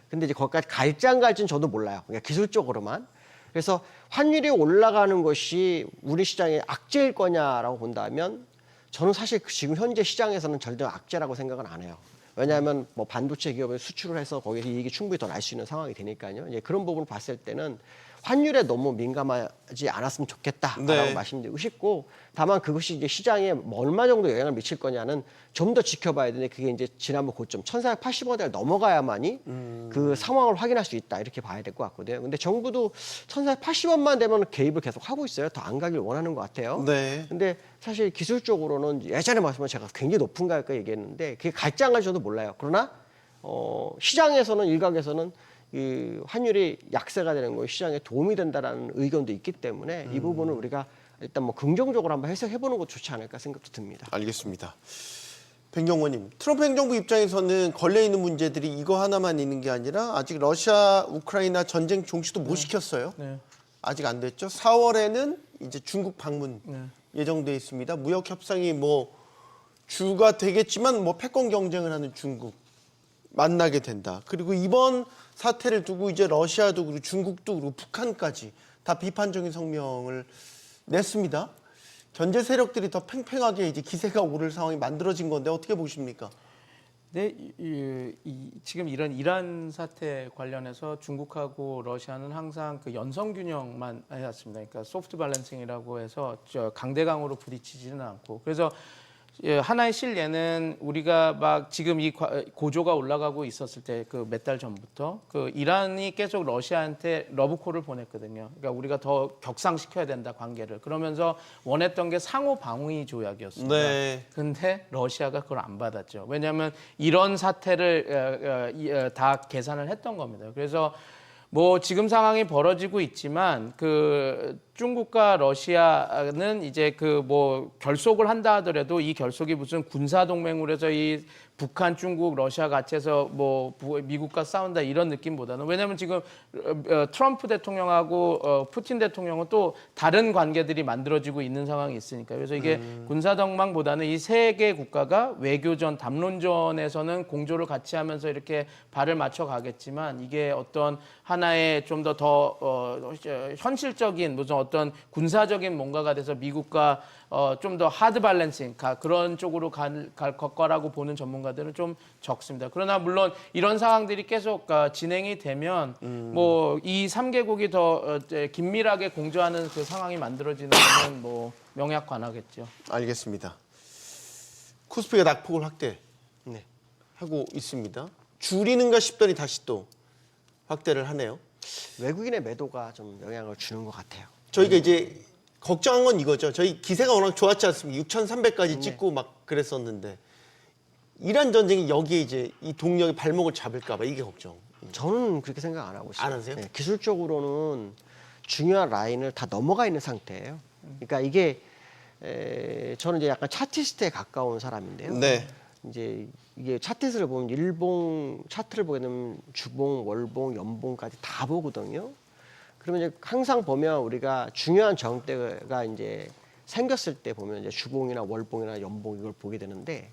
근데 이제 거기까지 갈지 안 갈지는 저도 몰라요. 그러니까 기술적으로만. 그래서 환율이 올라가는 것이 우리 시장의 악재일 거냐라고 본다면 저는 사실 지금 현재 시장에서는 절대 악재라고 생각은 안 해요. 왜냐하면 뭐 반도체 기업에 수출을 해서 거기서 이익이 충분히 더 날 수 있는 상황이 되니까요. 이제 그런 부분을 봤을 때는 환율에 너무 민감하지 않았으면 좋겠다라고 네. 말씀드리고 싶고, 다만 그것이 이제 시장에 얼마 정도 영향을 미칠 거냐는 좀 더 지켜봐야 되는데, 그게 이제 지난번 고점 1,480원대를 넘어가야만이 그 상황을 확인할 수 있다, 이렇게 봐야 될 것 같거든요. 근데 정부도 1,480원만 되면 개입을 계속 하고 있어요. 더 안 가길 원하는 것 같아요. 네. 근데 사실 기술적으로는 예전에 말씀은 제가 굉장히 높은 가격까 얘기했는데 그게 갈지 안 갈지 저도 몰라요. 그러나 시장에서는, 일각에서는 이 환율이 약세가 되는 거 시장에 도움이 된다라는 의견도 있기 때문에 이 부분을 우리가 일단 뭐 긍정적으로 한번 해석해 보는 것도 좋지 않을까 생각도 듭니다. 알겠습니다. 백경원님, 트럼프 행정부 입장에서는 걸려 있는 문제들이 이거 하나만 있는 게 아니라 아직 러시아 우크라이나 전쟁 종식도 못 시켰어요. 네. 아직 안 됐죠. 4월에는 이제 중국 방문 예정돼 있습니다. 무역 협상이 뭐 주가 되겠지만 뭐 패권 경쟁을 하는 중국 만나게 된다. 그리고 이번 사태를 두고 이제 러시아도 그리고 중국도 그리고 북한까지 다 비판적인 성명을 냈습니다. 견제 세력들이 더 팽팽하게 이제 기세가 오를 상황이 만들어진 건데 어떻게 보십니까? 네, 지금 이런 이란 사태 관련해서 중국하고 러시아는 항상 그 연성 균형만 해왔습니다. 그러니까 소프트 밸런싱이라고 해서 강대강으로 부딪히지는 않고, 그래서 하나의 실례는 우리가 막 지금 이 고조가 올라가고 있었을 때 그 몇 달 전부터 그 이란이 계속 러시아한테 러브콜을 보냈거든요. 그러니까 우리가 더 격상시켜야 된다, 관계를. 그러면서 원했던 게 상호 방위 조약이었습니다. 네. 근데 러시아가 그걸 안 받았죠. 왜냐하면 이런 사태를 다 계산을 했던 겁니다. 그래서 뭐 지금 상황이 벌어지고 있지만 그 중국과 러시아는 이제 그 뭐 결속을 한다 하더라도 이 결속이 무슨 군사 동맹으로 해서 이 북한, 중국, 러시아 같이 해서 뭐 미국과 싸운다 이런 느낌보다는, 왜냐하면 지금 트럼프 대통령하고 푸틴 대통령은 또 다른 관계들이 만들어지고 있는 상황이 있으니까요. 그래서 이게 군사 동맹보다는 이 세 개 국가가 외교전, 담론전에서는 공조를 같이 하면서 이렇게 발을 맞춰 가겠지만, 이게 어떤 하나의 좀 더 현실적인 무슨 어떤 군사적인 뭔가가 돼서 미국과 좀 더 하드 밸런싱 그런 쪽으로 갈 거라고 보는 전문가들은 좀 적습니다. 그러나 물론 이런 상황들이 계속 진행이 되면 뭐 이 3개국이 더 긴밀하게 공조하는 그 상황이 만들어지는 것은 뭐 명약관하겠죠. 알겠습니다. 코스피가 낙폭을 확대 네. 하고 있습니다. 줄이는가 싶더니 다시 또 확대를 하네요. 외국인의 매도가 좀 영향을 주는 것 같아요. 저희가 이제 걱정한 건 이거죠. 저희 기세가 워낙 좋았지 않습니까? 6,300까지 찍고 막 그랬었는데 이란 전쟁이 여기에 이제 이 동력의 발목을 잡을까 봐 이게 걱정. 저는 그렇게 생각 안 하고 있어요. 안 하세요? 네, 기술적으로는 중요한 라인을 다 넘어가 있는 상태예요. 그러니까 이게 저는 이제 약간 차티스트에 가까운 사람인데요. 네. 이제 이게 차트를 보면 일봉 차트를 보게 되면 주봉, 월봉, 연봉까지 다 보거든요. 그러면 이제 항상 보면 우리가 중요한 저항대가 이제 생겼을 때 보면 이제 주봉이나 월봉이나 연봉 이걸 보게 되는데,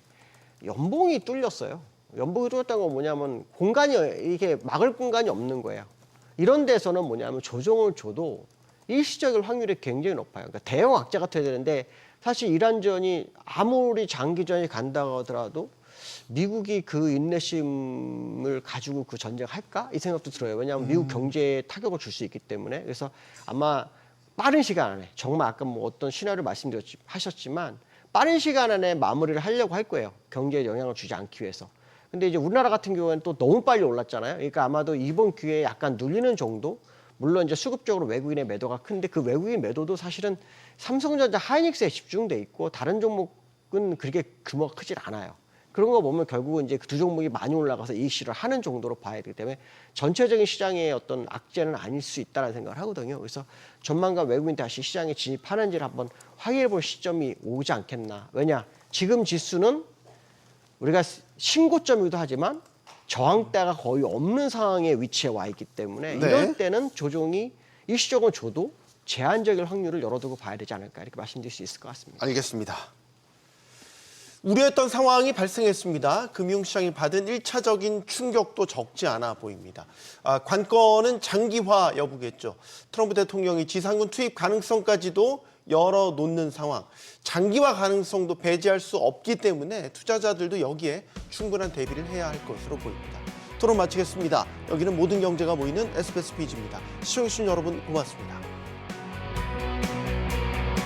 연봉이 뚫렸어요. 연봉이 뚫렸다는 건 뭐냐면 공간이 이게 막을 공간이 없는 거예요. 이런 데서는 뭐냐면 조정을 줘도 일시적일 확률이 굉장히 높아요. 그러니까 대형 악재가 돼야 되는데, 사실 이란전이 아무리 장기전이 간다고 하더라도 미국이 그 인내심을 가지고 그 전쟁을 할까? 이 생각도 들어요. 왜냐하면 미국 경제에 타격을 줄 수 있기 때문에. 그래서 아마 빠른 시간 안에, 정말 아까 뭐 어떤 시나리오 말씀하셨지만 빠른 시간 안에 마무리를 하려고 할 거예요. 경제에 영향을 주지 않기 위해서. 근데 이제 우리나라 같은 경우에는 또 너무 빨리 올랐잖아요. 그러니까 아마도 이번 기회에 약간 눌리는 정도? 물론 이제 수급적으로 외국인의 매도가 큰데, 그 외국인 매도도 사실은 삼성전자, 하이닉스에 집중돼 있고 다른 종목은 그렇게 규모가 크질 않아요. 그런 거 보면 결국은 이제 그 두 종목이 많이 올라가서 이익 실현을 하는 정도로 봐야 되기 때문에 전체적인 시장의 어떤 악재는 아닐 수 있다는 생각을 하거든요. 그래서 전망과 외국인 다시 시장에 진입하는지를 한번 확인해 볼 시점이 오지 않겠나. 왜냐? 지금 지수는 우리가 신고점이기도 하지만 저항대가 거의 없는 상황에 위치해 와 있기 때문에 네. 이럴 때는 조정이 일시적으로 줘도 제한적인 확률을 열어두고 봐야 되지 않을까, 이렇게 말씀드릴 수 있을 것 같습니다. 알겠습니다. 우려했던 상황이 발생했습니다. 금융시장이 받은 1차적인 충격도 적지 않아 보입니다. 관건은 장기화 여부겠죠. 트럼프 대통령이 지상군 투입 가능성까지도 열어놓는 상황. 장기화 가능성도 배제할 수 없기 때문에 투자자들도 여기에 충분한 대비를 해야 할 것으로 보입니다. 토론 마치겠습니다. 여기는 모든 경제가 모이는 SBS 비즈입니다. 시청해주신 여러분 고맙습니다.